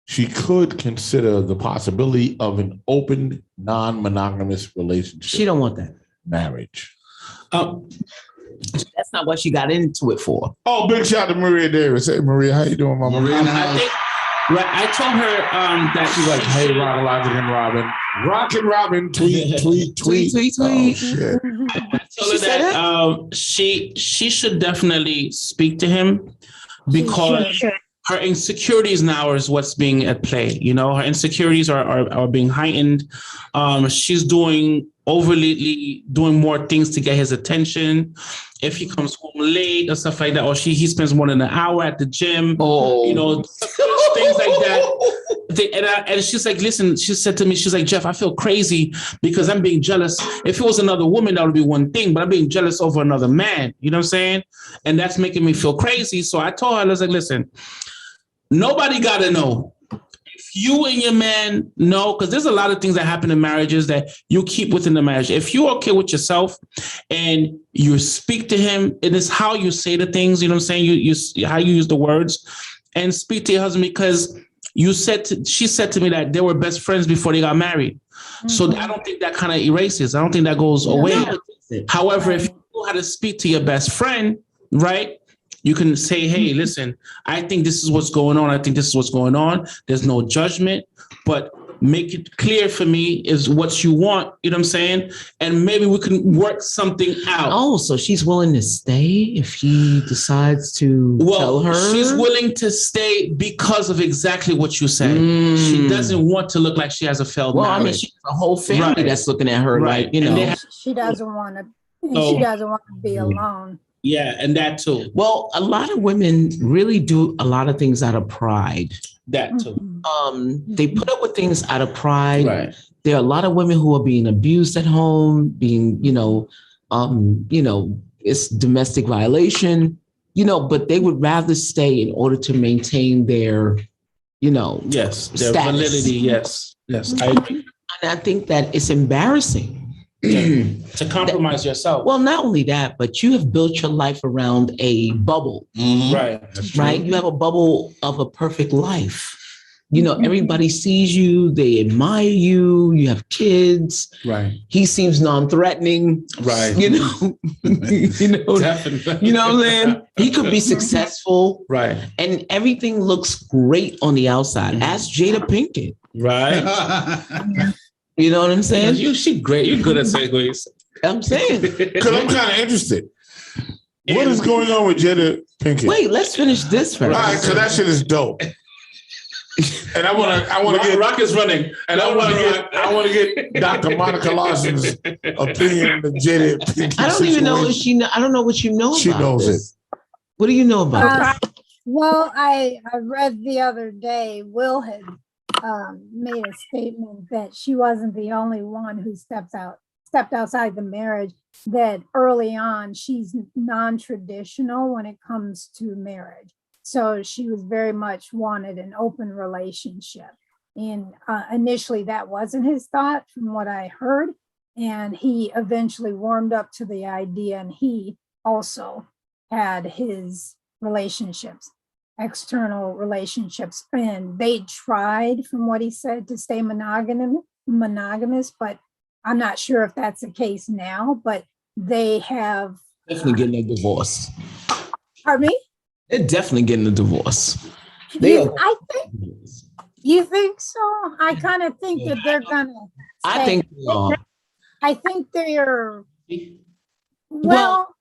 She could consider the possibility of an open, non-monogamous relationship. She don't want that. Marriage. That's not what she got into it for. Oh, big shout to Maria Davis. Hey, Maria, how you doing, Mama? I think I told her that She's like, hey, Logic and Robin. Rock and Robin, tweet. Oh, shit. I told her that she should definitely speak to him because her insecurities now is what's being at play. You know, her insecurities are being heightened. She's doing more things to get his attention. If he comes home late or stuff like that, or he spends more than an hour at the gym, you know, things like that. And she's like, listen, she said to me, she's like, Jeff, I feel crazy because I'm being jealous. If it was another woman, that would be one thing, but I'm being jealous over another man. You know what I'm saying? And that's making me feel crazy. So I told her, I was like, listen, nobody got to know. If you and your man know, because there's a lot of things that happen in marriages that you keep within the marriage. If you're okay with yourself and you speak to him, it is how you say the things, you know what I'm saying? You how you use the words and speak to your husband because she said to me that they were best friends before they got married. So I don't think that kind of erases. I don't think that goes away. However, if you know how to speak to your best friend, right? You can say, hey, listen, I think this is what's going on. I think this is what's going on. There's no judgment, but make it clear for me is what you want. You know what I'm saying? And maybe we can work something out. Oh, so she's willing to stay if he decides to tell her? She's willing to stay because of exactly what you said. She doesn't want to look like she has a failed marriage. I mean, she has a whole family that's looking at her like, you know. She doesn't want to. She doesn't want to be alone. Yeah, and that too. Well, a lot of women really do a lot of things out of pride. That too. They put up with things out of pride. Right. There are a lot of women who are being abused at home, being, it's domestic violation, but they would rather stay in order to maintain their, yes, their status. Validity. Yes, I agree. And I think that it's embarrassing. To compromise yourself. Well, not only that, but you have built your life around a bubble. Right. Right. You have a bubble of a perfect life. Everybody sees you, they admire you, you have kids. Right. He seems non-threatening. Right. Definitely. You know what I'm saying? He could be successful. Right. And everything looks great on the outside. Ask Jada Pinkett. Right. You know what I'm saying? She's great. You're good at segues. I'm saying. Because I'm kind of interested. What is going on with Jada Pinkett? Wait, let's finish this first. Right, so that shit is dope. And I want to get Rock is running, and I want to get Dr. Monica Larson's opinion of Jada Pinkett. I don't even know if she. I don't know what you know. She about knows this. What do you know about this? Well, I read the other day, Will had made a statement that she wasn't the only one who stepped outside the marriage, that early on she's non-traditional when it comes to marriage. So she was very much wanted an open relationship. And initially that wasn't his thought from what I heard. And he eventually warmed up to the idea, and he also had his relationships, external relationships. And they tried, from what he said, to stay monogamous, but I'm not sure if that's the case now, but they have. Definitely getting a divorce. Pardon me? They're definitely getting a divorce. You think so? I kind of think that they're gonna. I think they are. I think they're. Well,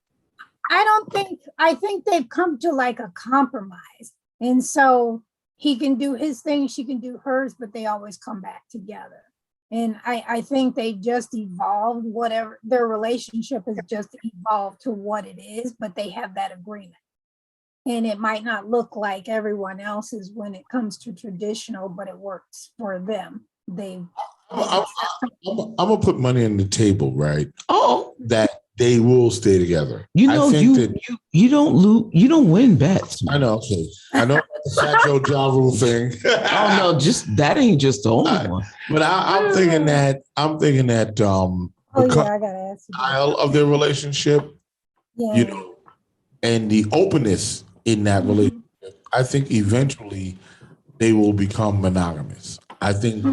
I think they've come to like a compromise, and so he can do his thing, she can do hers, but they always come back together. And I think they just evolved, whatever their relationship has just evolved to what it is, but they have that agreement. And it might not look like everyone else's when it comes to traditional, but it works for them. I'm gonna put money on the table, right? Oh, that they will stay together. You know, you don't win bets. I know. Okay. I know the Fat Joe Ja Rule thing. Oh no, just that ain't just the only one. But I'm thinking that I gotta ask you. style of their relationship, you know, and the openness in that relationship, I think eventually they will become monogamous. I think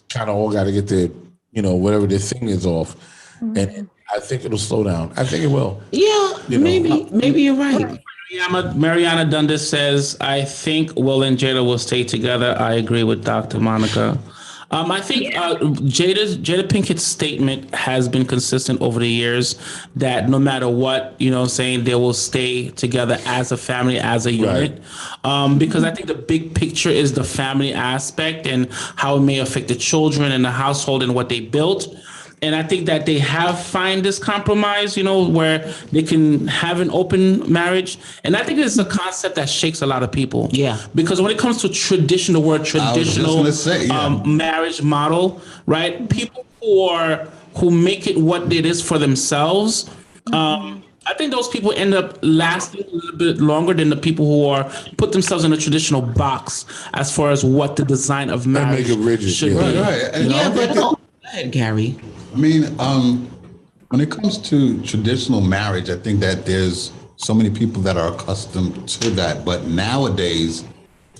kind of all got to get their, you know, whatever their thing is off, and I think it'll slow down. I think it will. Yeah, maybe you're right. Mariana Dundas says, I think Will and Jada will stay together. I agree with Dr. Monica. I think Jada Pinkett's statement has been consistent over the years that no matter what, you know, saying they will stay together as a family, as a unit. Right. Because I think the big picture is the family aspect and how it may affect the children and the household and what they built. And I think that they have find this compromise, you know, where they can have an open marriage. And I think it's a concept that shakes a lot of people. Yeah. Because when it comes to traditional marriage model, right? People who make it what it is for themselves, I think those people end up lasting a little bit longer than the people who put themselves in a traditional box as far as what the design of marriage should be. Right. And but go ahead, Gary. I mean, when it comes to traditional marriage, I think that there's so many people that are accustomed to that. But nowadays,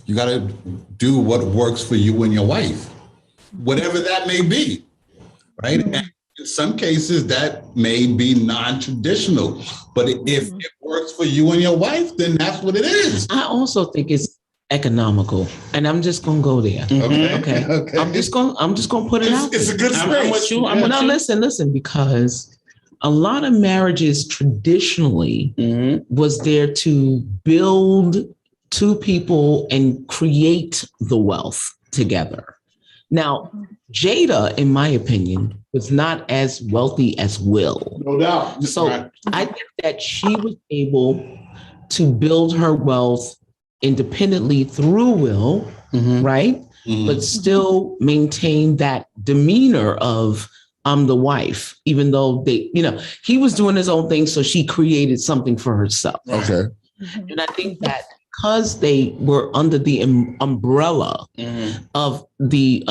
you got to do what works for you and your wife, whatever that may be, right? And in some cases, that may be non-traditional. But if it works for you and your wife, then that's what it is. I also think it's economical, and I'm just gonna go there. Okay. I'm just gonna put it out. It's a good space. I'm with you. Listen, because a lot of marriages traditionally was there to build two people and create the wealth together. Now, Jada, in my opinion, was not as wealthy as Will. No doubt. So I think that she was able to build her wealth independently through Will, right? But still maintain that demeanor of I'm the wife, even though he was doing his own thing. So she created something for herself. Okay. And I think that because they were under the umbrella of the,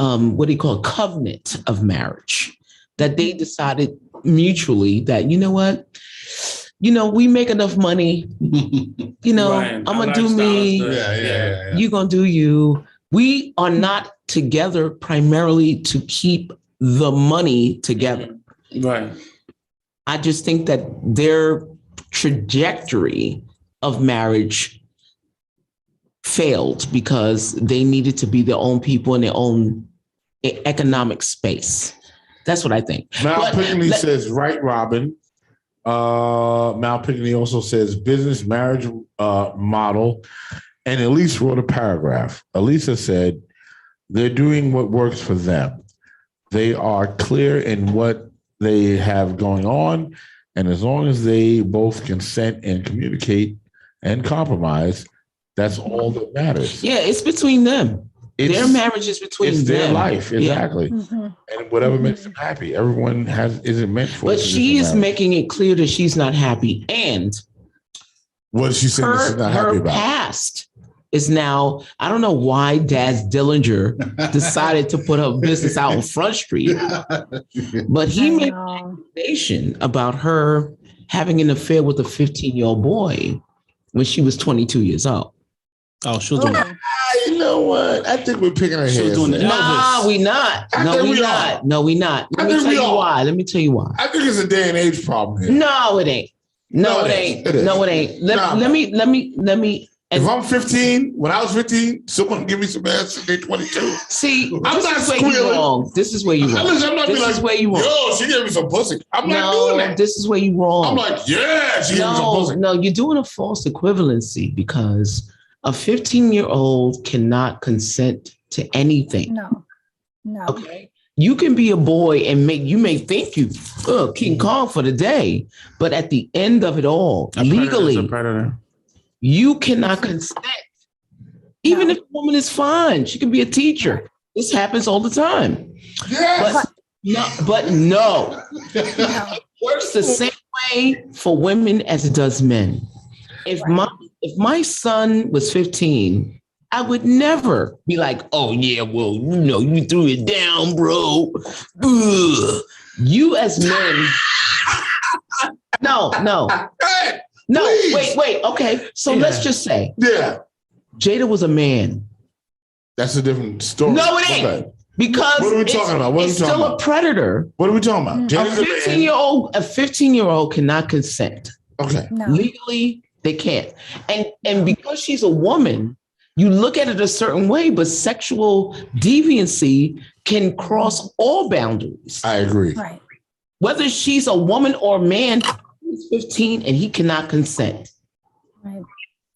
covenant of marriage, that they decided mutually that, you know what? We make enough money, I'm going to do me. You're going to do you. We are not together primarily to keep the money together. Right. I just think that their trajectory of marriage failed because they needed to be their own people in their own economic space. That's what I think. Mal Pinkley says, right, Robin. Mal Pickney also says business marriage model, and Elise wrote a paragraph. Elisa said they're doing what works for them. They are clear in what they have going on, and as long as they both consent and communicate and compromise, that's all that matters. Yeah, it's between them. Their marriage is between them. It's their life, exactly. Yeah. Mm-hmm. And whatever makes them happy. Everyone isn't meant for. But she is making it clear that she's not happy. And what she said she's not happy about. Her past is now, I don't know why Daz Dillinger decided to put her business out on Front Street, but he made an accusation about her having an affair with a 15-year-old boy when she was 22 years old. Oh, she was doing that. You know what? I think we're picking her head. Nah, we not. No, we not. No, we not. Let me tell you why. Let me tell you why. I think it's a day and age problem here. No, it ain't. No, it ain't. No, it ain't. Let me. If I'm 15, when I was 15, someone give me some ass and they're 22. See, I'm not squealing. This is where you wrong. Listen, I'm not this is where you wrong. Yo, she gave me some pussy. I'm not doing that. This is where you wrong. I'm like, yeah, she gave me some pussy. No, you're doing a false equivalency because a 15-year-old cannot consent to anything. No. Okay. You can be a boy and you may think you King Kong for the day, but at the end of it all, legally, a predator. You cannot consent. Even if a woman is fine, she can be a teacher. This happens all the time. Yes. But no. It works the same way for women as it does men. If my son was 15, I would never be like, oh yeah, well, you threw it down, bro. Ugh. You as men. No. No, wait. Okay. So let's just say. Yeah. Jada was a man. That's a different story. No, it ain't. Okay. Because what are we talking about? It's still a predator. What are we talking about? A 15-year-old cannot consent. Okay. No. Legally, they can't. And because she's a woman, you look at it a certain way, but sexual deviancy can cross all boundaries. I agree. Right. Whether she's a woman or a man, he's 15 and he cannot consent. Right.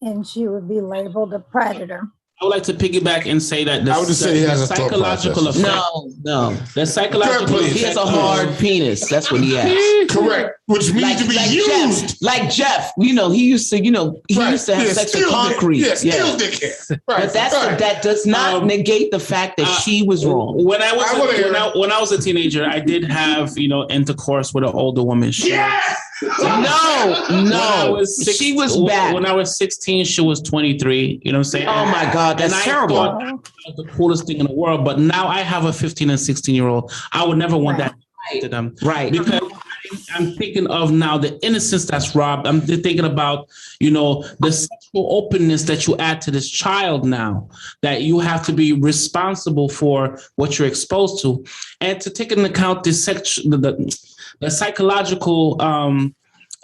And she would be labeled a predator. I would like to piggyback and say that the psychological effect. No. The psychological effect. He has a hard penis. That's what he has. Correct. Which means to be used. Jeff, he used to, he used to have sex with concrete. Still dickhead. Right. But that does not negate the fact that she was wrong. When I was a teenager, I did have, intercourse with an older woman. Yes. No. She was bad. When I was 16, she was 23. You know what I'm saying? Oh my God, that's terrible. I thought that was the coolest thing in the world. But now I have a 15 and 16-year-old. I would never want that to them. Right. Because I'm thinking of now the innocence that's robbed. I'm thinking about, the sexual openness that you add to this child now, that you have to be responsible for what you're exposed to. And to take into account the psychological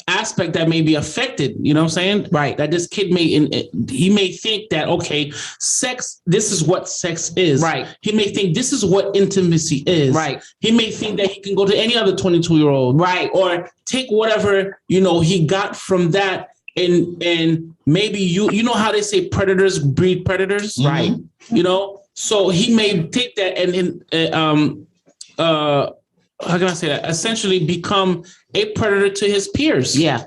aspect that may be affected, you know what I'm saying? Right. That this kid may think that, okay, sex, this is what sex is. Right. He may think this is what intimacy is. Right. He may think that he can go to any other 22-year-old. Right. Or take whatever, he got from that and maybe you know how they say predators breed predators? Right. So he may take that and how can I say that? Essentially become a predator to his peers. Yeah.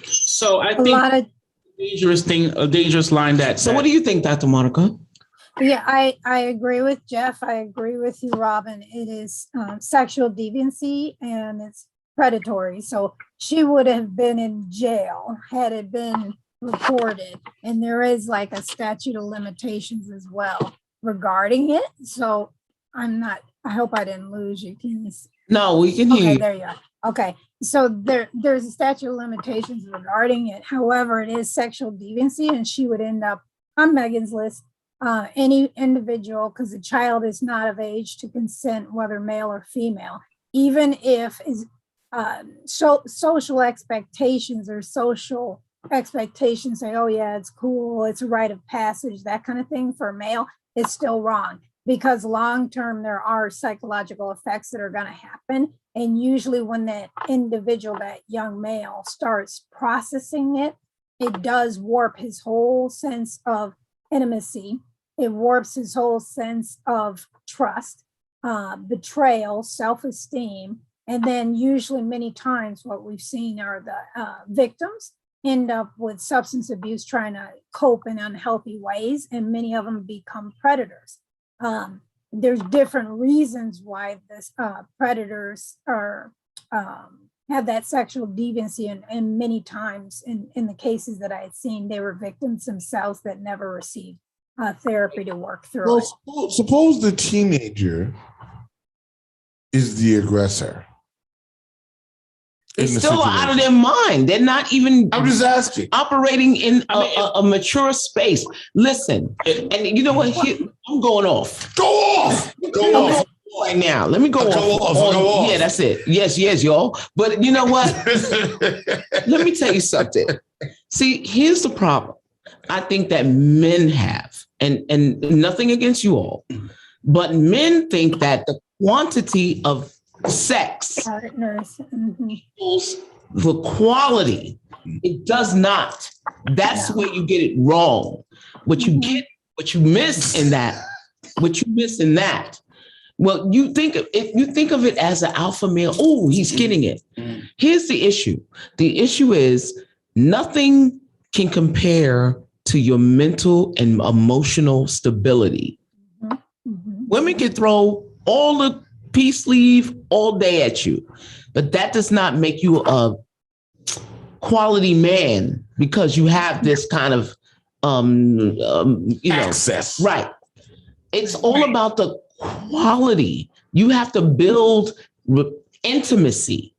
So I think a dangerous line that. So what do you think, Dr. Monica? Yeah, I agree with Jeff. I agree with you, Robin. It is sexual deviancy and it's predatory. So she would have been in jail had it been reported. And there is like a statute of limitations as well regarding it. So I hope I didn't lose you. Can you see? No, we can hear you. Okay, there you are. Okay, so there's a statute of limitations regarding it. However, it is sexual deviancy, and she would end up on Megan's list. Any individual, because the child is not of age to consent, whether male or female, even if social expectations or social expectations say, oh yeah, it's cool, it's a rite of passage, that kind of thing for a male, it's still wrong. because long-term there are psychological effects that are going to happen. And usually when that individual, that young male, starts processing it, it does warp his whole sense of intimacy. It warps his whole sense of trust, betrayal, self-esteem. And then usually many times what we've seen are the victims end up with substance abuse, trying to cope in unhealthy ways, and many of them become predators. There's different reasons why this predators are have that sexual deviancy, and many times in the cases that I had seen, they were victims themselves that never received therapy to work through it. Well, suppose the teenager is the aggressor. They're still out of their mind. They're not even. I'm just asking. Operating in a mature space. Listen, and you know what? I'm going off. Go off. Go off. Right now. Let me go off. Go off. Yeah, that's it. Yes, y'all. But you know what? Let me tell you something. See, here's the problem. I think that men have, and nothing against you all, but men think that the quantity of sex Partners. equals the quality. It does not. That's where you get it wrong. What you get, what you miss in that. Well, if you think of it as an alpha male, oh, he's getting it. Here's the issue. The issue is nothing can compare to your mental and emotional stability. Women can throw all the peace leave all day at you, but that does not make you a quality man because you have this kind of access. Right. It's all about the quality. You have to build intimacy.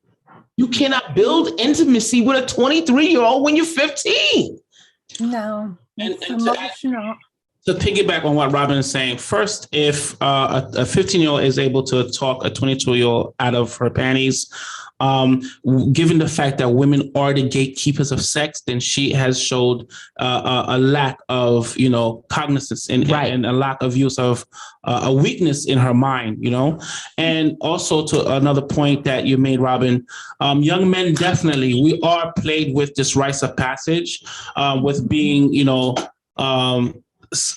You cannot build intimacy with a 23-year-old when you're 15. No, it's emotional. To piggyback on what Robin is saying, first, if a 15-year-old is able to talk a 22-year-old out of her panties, given the fact that women are the gatekeepers of sex, then she has showed a lack of, cognizance and a lack of use of a weakness in her mind, And also to another point that you made, Robin, young men, definitely, we are plagued with this rites of passage, with being,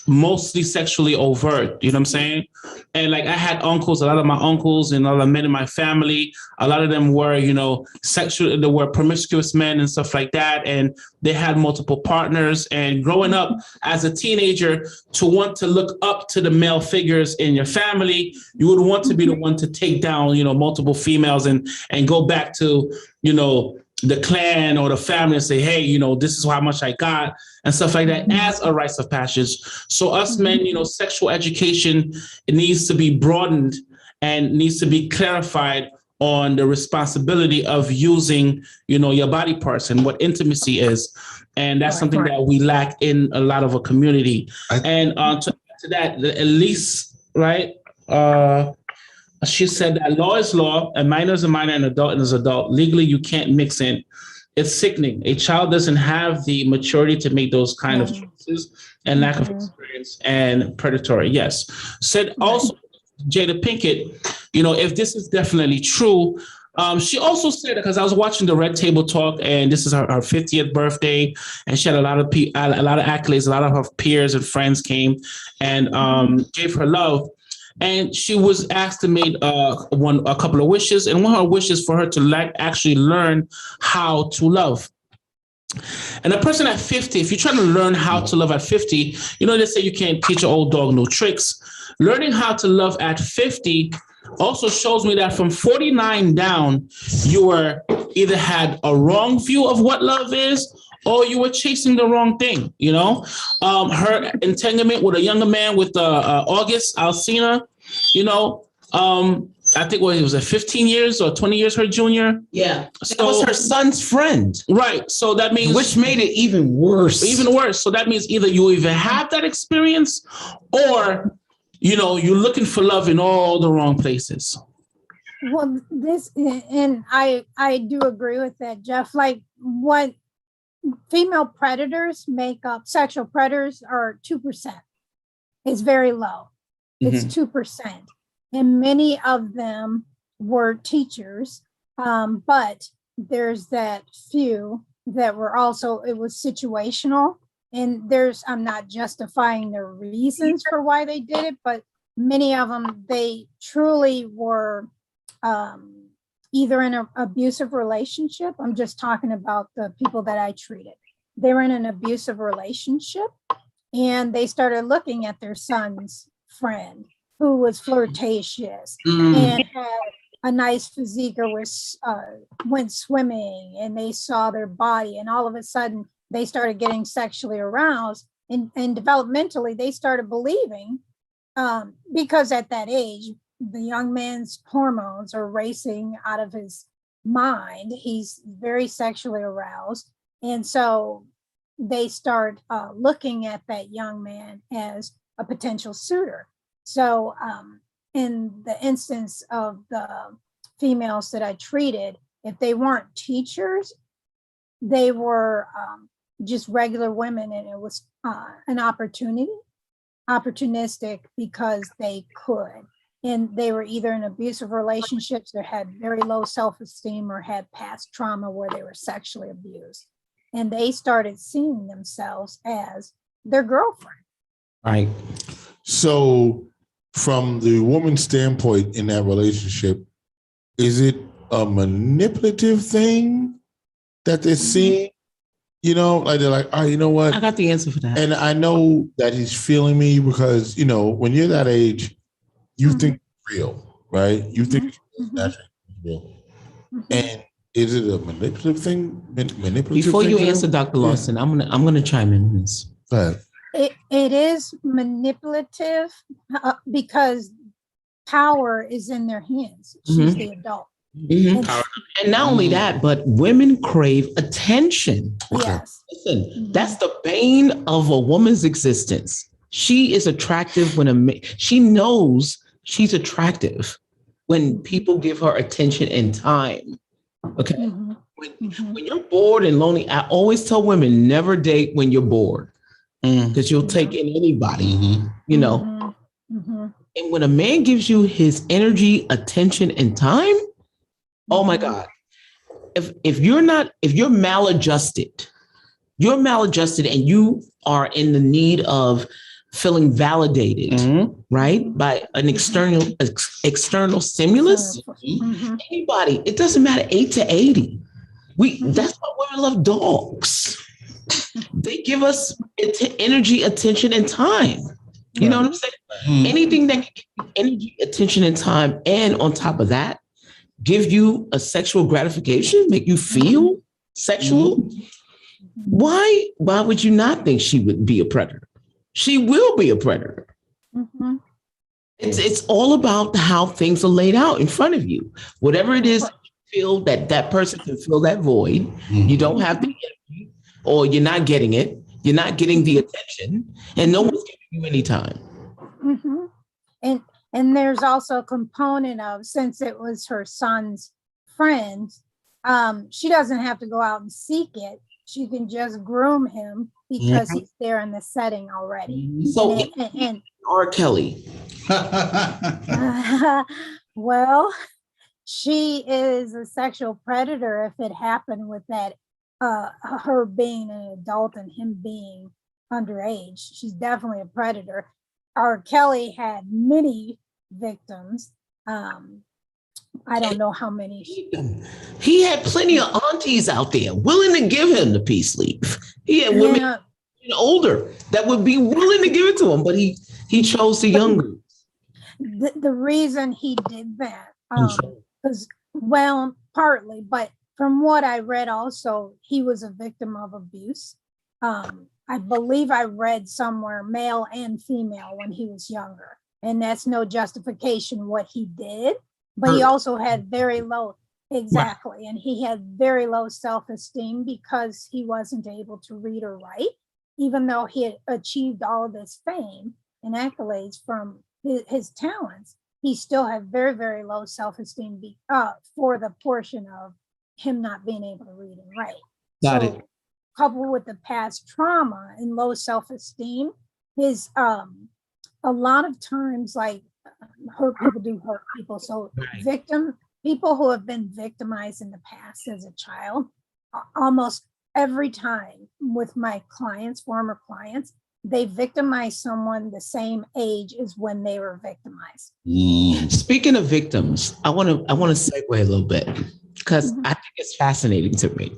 mostly sexually overt, you know what I'm saying? And like I had uncles, a lot of my uncles and other men in my family, a lot of them were, they were promiscuous men and stuff like that. And they had multiple partners. And growing up as a teenager, to want to look up to the male figures in your family, you would want to be the one to take down, multiple females and go back to, the clan or the family and say, hey, this is how much I got and stuff like that as a rites of passage. So us men, sexual education, it needs to be broadened and needs to be clarified on the responsibility of using, your body parts and what intimacy is. And that's something that we lack in a lot of a community. And to that, at least, right, she said that law is law, a minor is a minor, and adult is adult. Legally, you can't mix in. It's sickening. A child doesn't have the maturity to make those kind of choices, and lack of experience and predatory. Yes. Said also, Jada Pinkett, if this is definitely true, she also said, because I was watching the Red Table Talk, and this is her 50th birthday, and she had a lot of accolades. A lot of her peers and friends came and gave her love. And she was asked to make a couple of wishes, and one of her wishes for her to actually learn how to love. And a person at 50, if you're trying to learn how to love at 50, they say you can't teach an old dog no tricks. Learning how to love at 50 also shows me that from 49 down, you were either had a wrong view of what love is, or you were chasing the wrong thing, her entanglement with a younger man with August Alsina, I think he was 15 years or 20 years her junior. Yeah. So that was her son's friend. Right. So that means, which made it even worse. So that means either you even have that experience or, you're looking for love in all the wrong places. Well, and I do agree with that, Jeff. Like what female predators make up, sexual predators are 2%. It's very low. It's 2%. And many of them were teachers, but there's that few that were also, it was situational. And I'm not justifying their reasons for why they did it, but many of them, they truly were either in an abusive relationship. I'm just talking about the people that I treated. They were in an abusive relationship, and they started looking at their son's friend who was flirtatious and had a nice physique, or went swimming, and they saw their body, and all of a sudden they started getting sexually aroused, and developmentally they started believing, because at that age the young man's hormones are racing out of his mind. He's very sexually aroused. And so they start looking at that young man as a potential suitor. So in the instance of the females that I treated, if they weren't teachers, they were just regular women, and it was an opportunistic because they could. And they were either in abusive relationships, or had very low self-esteem, or had past trauma where they were sexually abused. And they started seeing themselves as their girlfriend. Right. So from the woman's standpoint in that relationship, is it a manipulative thing that they're seeing? You know, like they're like, oh, you know what? I got the answer for that. And I know that he's feeling me because, you know, when you're that age, you think it's real, right? You think it's real. And is it a manipulative thing? Before you answer, Dr. Lawson, I'm gonna chime in on this. Go ahead. It is manipulative because power is in their hands. She's the adult. And not only that, but women crave attention. Yes. Listen, that's the bane of a woman's existence. She is attractive when she knows she's attractive when people give her attention and time. Okay. When you're bored and lonely, I always tell women never date when you're bored, because you'll take in anybody, you know. And when a man gives you his energy, attention, and time, oh my God. If you're maladjusted, and you are in the need of feeling validated, right? By an external stimulus. Anybody, it doesn't matter, 8 to 80. That's why women love dogs. They give us energy, attention, and time. You know what I'm saying? Anything that can give you energy, attention, and time, and on top of that, give you a sexual gratification, make you feel sexual. Why would you not think she would be a predator? She will be a predator. It's all about how things are laid out in front of you. Whatever it is, you feel that person can fill that void. You don't have the energy, or you're not getting it. You're not getting the attention, and no one's giving you any time. And there's also a component of, since it was her son's friend, she doesn't have to go out and seek it. She can just groom him because he's there in the setting already. So, and R. Kelly. Well, she is a sexual predator if it happened with that, her being an adult and him being underage. She's definitely a predator. R. Kelly had many victims. I don't know how many. He had plenty of aunties out there willing to give him the peace leave. He had women older that would be willing to give it to him, but he chose the younger. The reason he did that was, well, partly, but from what I read also, he was a victim of abuse. I believe I read somewhere male and female when he was younger, and that's no justification what he did, but he also had very low, and he had very low self-esteem because he wasn't able to read or write, even though he had achieved all of this fame and accolades from his talents. He still had very, very low self-esteem for the portion of him not being able to read and write. Got it. Coupled with the past trauma and low self-esteem, his a lot of times, like hurt people do hurt people. So Right. people who have been victimized in the past as a child, almost every time with my clients, former clients, they victimize someone the same age as when they were victimized. Speaking of victims, I want to segue a little bit because I think it's fascinating to me.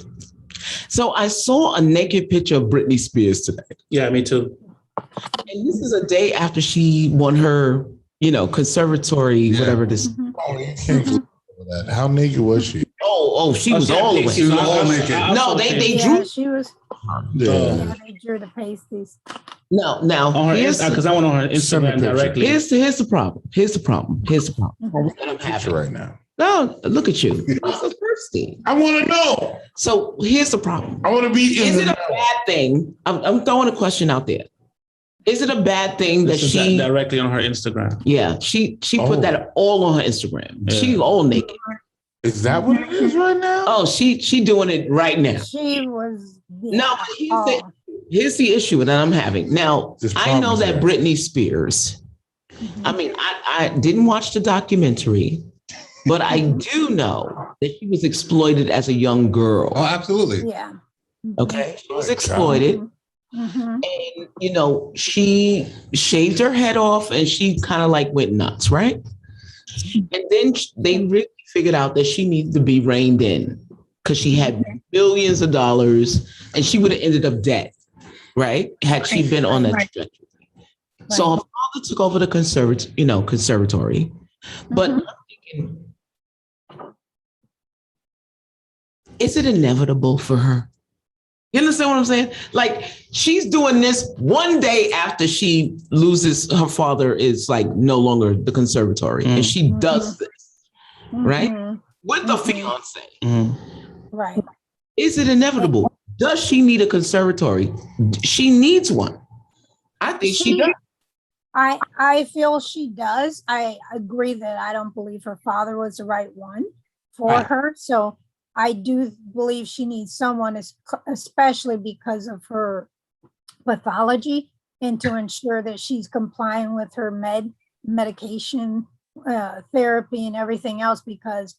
So I saw a naked picture of Britney Spears today. Yeah, me too. And this is a day after she won her, conservatory, whatever this. Oh, you can't believe that. How naked was she? Oh, she was all the way. She was all naked. No, they Yeah, drew. she was. Yeah. Yeah, they drew the pasties. No, now On her here's because I went on her Instagram directly. here's the problem. Here's the problem. Oh, that I'm picture having. right now. No, look at you. You're so thirsty. I want to know. So here's the problem. I want to be in Is it the a bad thing? I'm throwing a question out there. Is it a bad thing that This is she directly on her Instagram? Yeah, she put that all on her Instagram. Yeah. She's all naked. Is that what it is right now? Oh, she doing it right now. She was. No, but here's the issue that I'm having. Now, This I know problem that is Britney Spears, I mean, I didn't watch the documentary, but I do know that she was exploited as a young girl. Oh, absolutely. Yeah. Okay. She was exploited. And, she shaved her head off and she kind of like went nuts, right? And then they really figured out that she needed to be reined in because she had billions of dollars and she would have ended up dead, right? Had she been on that trajectory. So her father took over the conservatory. But I'm thinking, is it inevitable for her? You understand what I'm saying? Like she's doing this one day after she loses her father is like no longer the conservatory. And she does this, right? With the fiance. Right. Is it inevitable? Does she need a conservatory? She needs one. I think she does. I feel she does. I agree that I don't believe her father was the right one for her. So I do believe she needs someone, especially because of her pathology, and to ensure that she's complying with her medication, therapy, and everything else. Because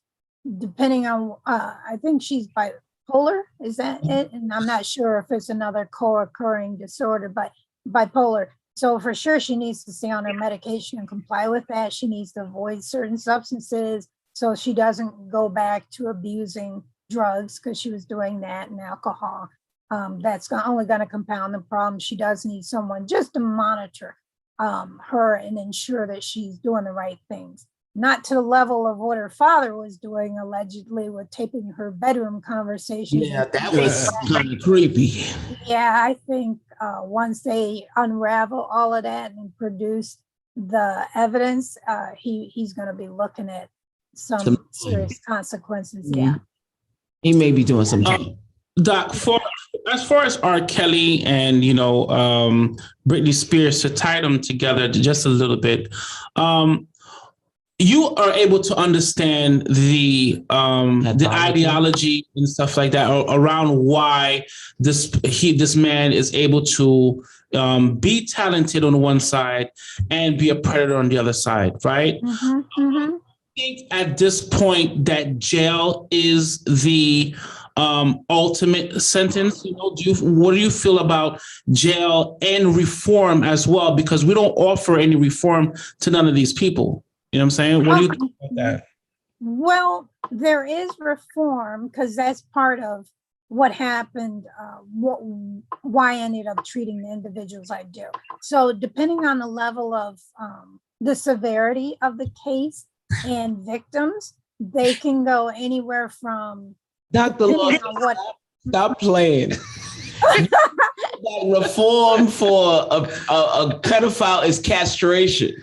depending on, I think she's bipolar. Is that it? And I'm not sure if it's another co-occurring disorder, but bipolar. So for sure, she needs to stay on her medication and comply with that. She needs to avoid certain substances so she doesn't go back to abusing drugs, because she was doing that, and alcohol. That's only going to compound the problem. She does need someone just to monitor her and ensure that she's doing the right things. Not to the level of what her father was doing, allegedly, with taping her bedroom conversations. Yeah, that was kind of creepy. Yeah, I think once they unravel all of that and produce the evidence, he's going to be looking at some serious consequences. Yeah. He may be doing some time. Doc, as far as R. Kelly and Britney Spears, to tie them together just a little bit, you are able to understand the ideology and stuff like that around why this man is able to be talented on one side and be a predator on the other side, right? I think at this point that jail is the ultimate sentence. What do you feel about jail and reform as well? Because we don't offer any reform to none of these people. You know what I'm saying? What do you think about that? Well, there is reform, because that's part of what happened, why I ended up treating the individuals I do. So depending on the level of the severity of the case and victims, they can go anywhere from Dr. Love, stop playing. That reform for a pedophile is castration.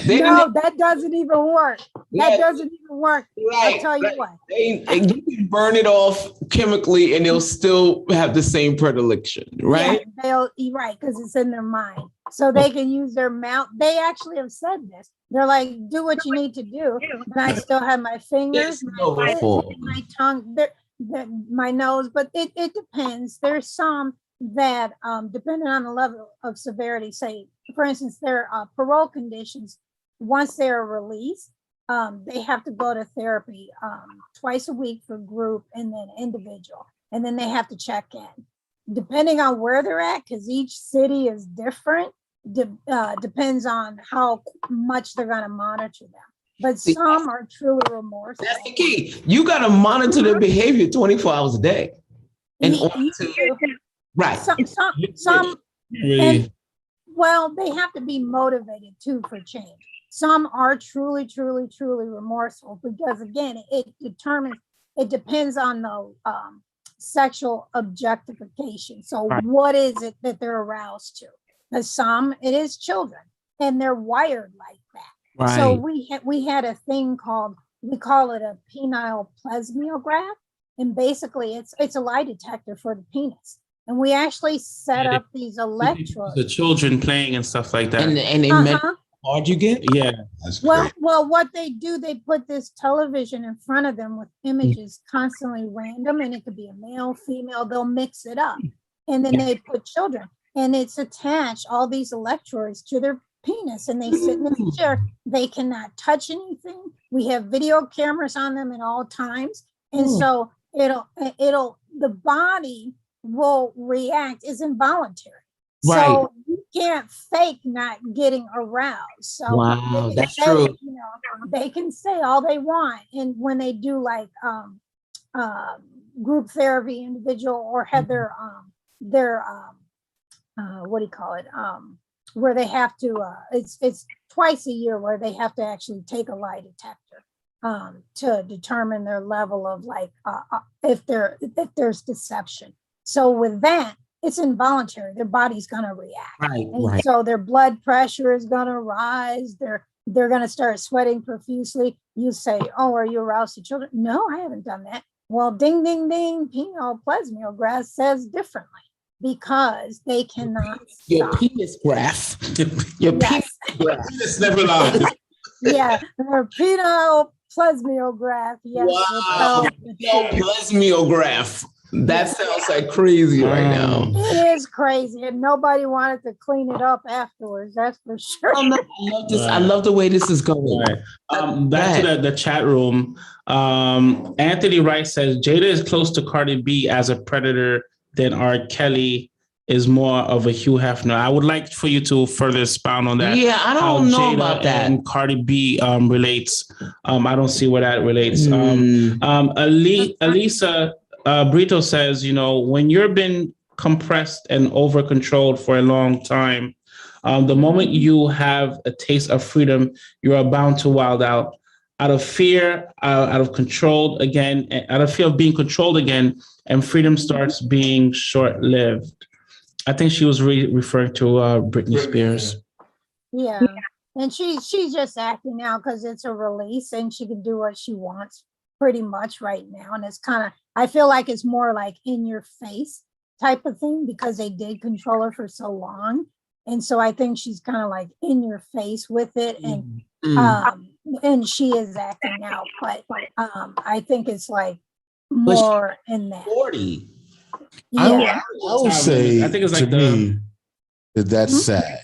No, that doesn't even work. That doesn't even work. I'll tell you what. You can burn it off chemically and they'll still have the same predilection, right? Yeah, they'll eat right, because it's in their mind. So they can use their mouth. They actually have said this. They're like, do what you need to do. And I still have my fingers, my tongue, my nose, but it depends. There's some that, depending on the level of severity, say, for instance, their parole conditions, once they're released, they have to go to therapy twice a week for group and then individual. And then they have to check in. Depending on where they're at, because each city is different, depends on how much they're going to monitor them. But some are truly remorseful. That's the key. You got to monitor their behavior 24 hours a day. And right. Some and, well, they have to be motivated too for change. Some are truly, truly, truly remorseful because again, it depends on the sexual objectification. So what is it that they're aroused to? Because some, it is children and they're wired like that. Right. So we had a thing called, we call it a penile plesimeograph. And basically it's a lie detector for the penis. And we actually set up these electrodes. The children playing and stuff like that. And they meant how hard you get? Yeah. Well, what they do, they put this television in front of them with images constantly random, and it could be a male, female, they'll mix it up. And then they put children, and it's attached, all these electrodes to their penis, and they sit in the chair. They cannot touch anything. We have video cameras on them at all times. And so the body will react, is involuntary. Right. So you can't fake not getting aroused. So wow, that's true. You know, they can say all they want. And when they do like group therapy, individual, or have their what do you call it? Where they have to, it's twice a year where they have to actually take a lie detector to determine their level of like, if there's deception. So with that, it's involuntary. Their body's going to react. Right. So their blood pressure is going to rise. They're going to start sweating profusely. You say, oh, are you aroused to children? No, I haven't done that. Well, ding, ding, ding, penile plesimeograph says differently because they cannot your penis graph. Your penis graph. It's never allowed. Yeah, their penile plesimeograph. Yes. Wow. Plesimeograph. That sounds like crazy right now. It is crazy, and nobody wanted to clean it up afterwards. That's for sure. Oh, no, I love this. I love the way this is going. Right. Back to the chat room. Anthony Wright says Jada is close to Cardi B as a predator. Then R. Kelly is more of a Hugh Hefner. I would like for you to further expound on that. Yeah, I don't know about that. And Cardi B relates. I don't see where that relates. Elisa Brito says, you know, when you've been compressed and over controlled for a long time, the moment you have a taste of freedom, you are bound to wild out of fear, out of control again, out of fear of being controlled again, and freedom starts being short-lived. I think she was referring to Britney Spears. Yeah. And she's just acting now because it's a release and she can do what she wants pretty much right now. And it's kind of, I feel like it's more like in your face type of thing because they did control her for so long. And so I think she's kind of like in your face with it. And she is acting out, but I think it's like more in that. 40. Yeah. I would say, I think it's like to me, that's sad.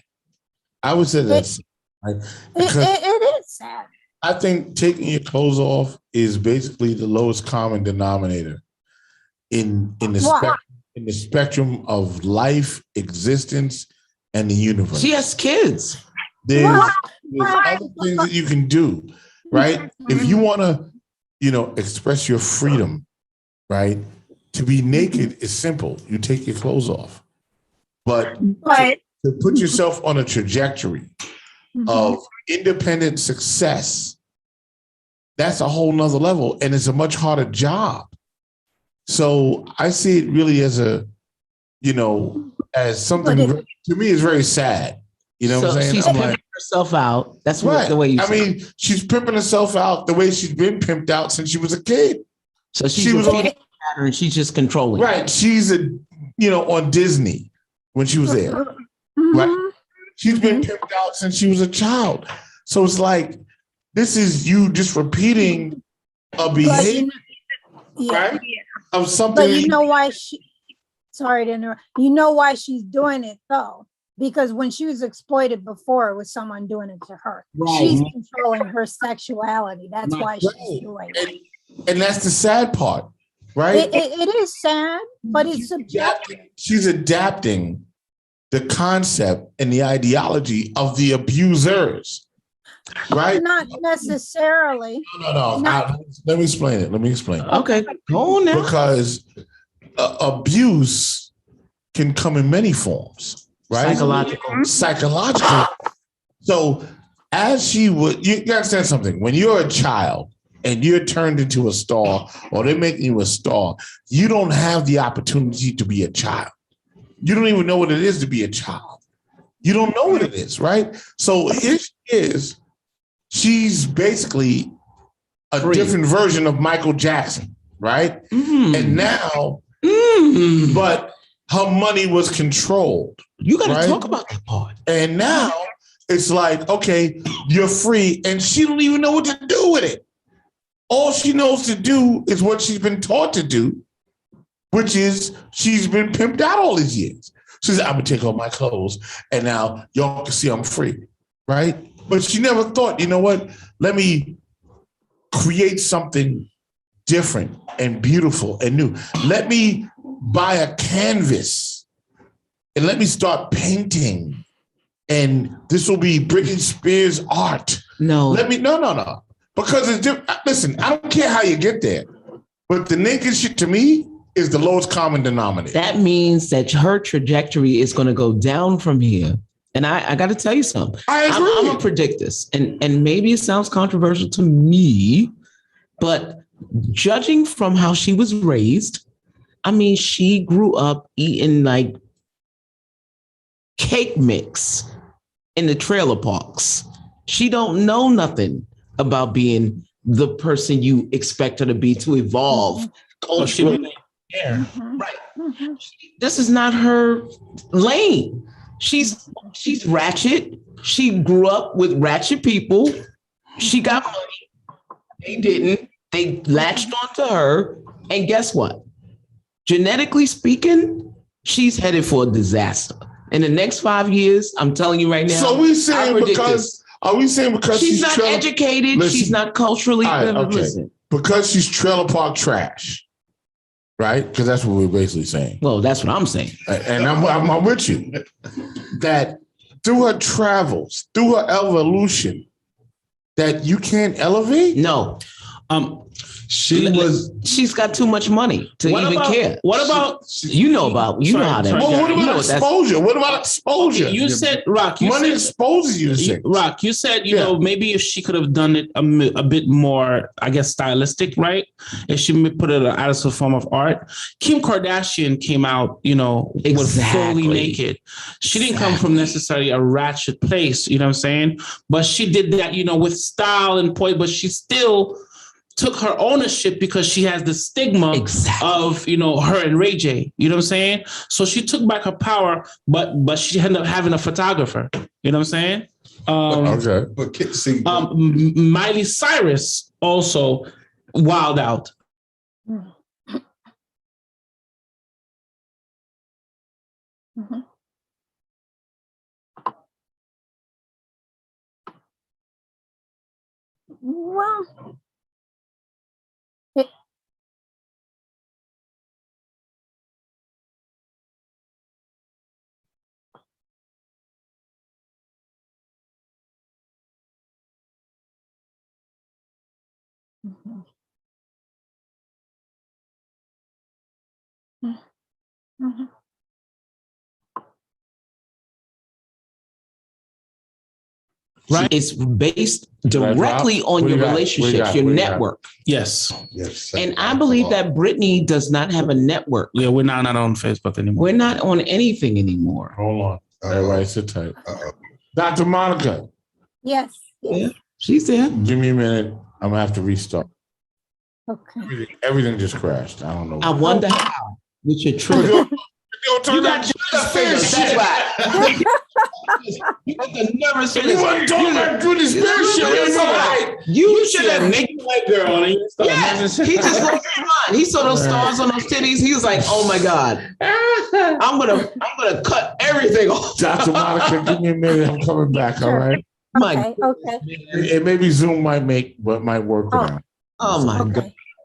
I would say that's sad. It is sad. I think taking your clothes off is basically the lowest common denominator in the spectrum of life, existence, and the universe. She has kids. There's other things that you can do, right? If you want to, express your freedom, right? To be naked is simple. You take your clothes off. But to put yourself on a trajectory of independent success, that's a whole nother level. And it's a much harder job. So I see it really as as something to me is very sad. You know what I'm saying? She's pimping herself out. That's right. The way you say. I mean, she's pimping herself out the way she's been pimped out since she was a kid. So she was on pattern. She's just controlling. Right. She's on Disney when she was there. Right. She's been pimped out since she was a child. So it's like this is you just repeating a behavior, right? Of something. But you know why sorry to interrupt. You know why she's doing it though? because when she was exploited before, it was someone doing it to her. Right. She's controlling her sexuality. That's why she's doing it. And that's the sad part, right? It is sad, but it's subjective. She's adapting the concept and the ideology of the abusers, right? Not necessarily. No. Let me explain it. Okay, go on now. Because abuse can come in many forms, right? Psychological. So as she would, you understand something. When you're a child and you're turned into a star, or they're making you a star, you don't have the opportunity to be a child. You don't even know what it is to be a child. You don't know what it is, right? So here she is. She's basically a different version of Michael Jackson, right? Mm-hmm. And now, but her money was controlled. You got to talk about that part. And now it's like, okay, you're free, and she don't even know what to do with it. All she knows to do is what she's been taught to do, which is she's been pimped out all these years. She said, I'm going to take off my clothes, and now y'all can see I'm free, right? But she never thought, you know what? Let me create something different and beautiful and new. Let me buy a canvas and let me start painting. And this will be Britney Spears art. No. No. Because it's different. Listen, I don't care how you get there, but the naked shit to me is the lowest common denominator. That means that her trajectory is going to go down from here. And I got to tell you something. I agree. I'm going to predict this. And maybe it sounds controversial to me, but judging from how she was raised, I mean, she grew up eating like cake mix in the trailer parks. She don't know nothing about being the person you expect her to be to evolve culturally. Right. Mm-hmm. This is not her lane. She's ratchet. She grew up with ratchet people. She got money. They didn't. They latched onto her. And guess what? Genetically speaking, she's headed for a disaster. In the next 5 years, I'm telling you right now. So are we saying because she's not educated? Listen, she's not culturally. Okay. Because she's trailer park trash, right? Because that's what we're basically saying. Well, that's what I'm saying. And I'm with you. That through her travels, through her evolution, that you can't elevate? No. She's got too much money to care. What about you know how that? Well, what about exposure? What about exposure? You said, Rock. Money exposes you. Rock. You said know maybe if she could have done it a bit more, I guess, stylistic, right? If she put it as a form of art. Kim Kardashian came out, was fully naked. She didn't come from necessarily a ratchet place, you know what I'm saying? But she did that, with style and poise. But she still took her ownership because she has the stigma of, her and Ray J. You know what I'm saying? So she took back her power, but she ended up having a photographer. You know what I'm saying? Okay. But see, Miley Cyrus also wild out. Mm-hmm. Well, mm-hmm. Mm-hmm. Right. It's based directly on your relationships, your network. Yes. And I believe that Britney does not have a network. Yeah, we're not on Facebook anymore. We're not on anything anymore. Hold on. Everybody sit tight. Dr. Monica. Yes. Yeah, she's there. Give me a minute. I'm going to have to restart. Okay. Everything just crashed. I don't know. I wonder how. With your true. You got Britney Spears. That's why. You got the nervous. You weren't talking about Britney Spears shit. You should have made white girl. And Yes, he just lost his mind. He saw those stars on those titties. He was like, "Oh my God, I'm gonna cut everything off." Dr. Monica, give me a minute. I'm coming back. All right. Okay. Okay. And maybe Zoom might work now. Oh my Okay. God.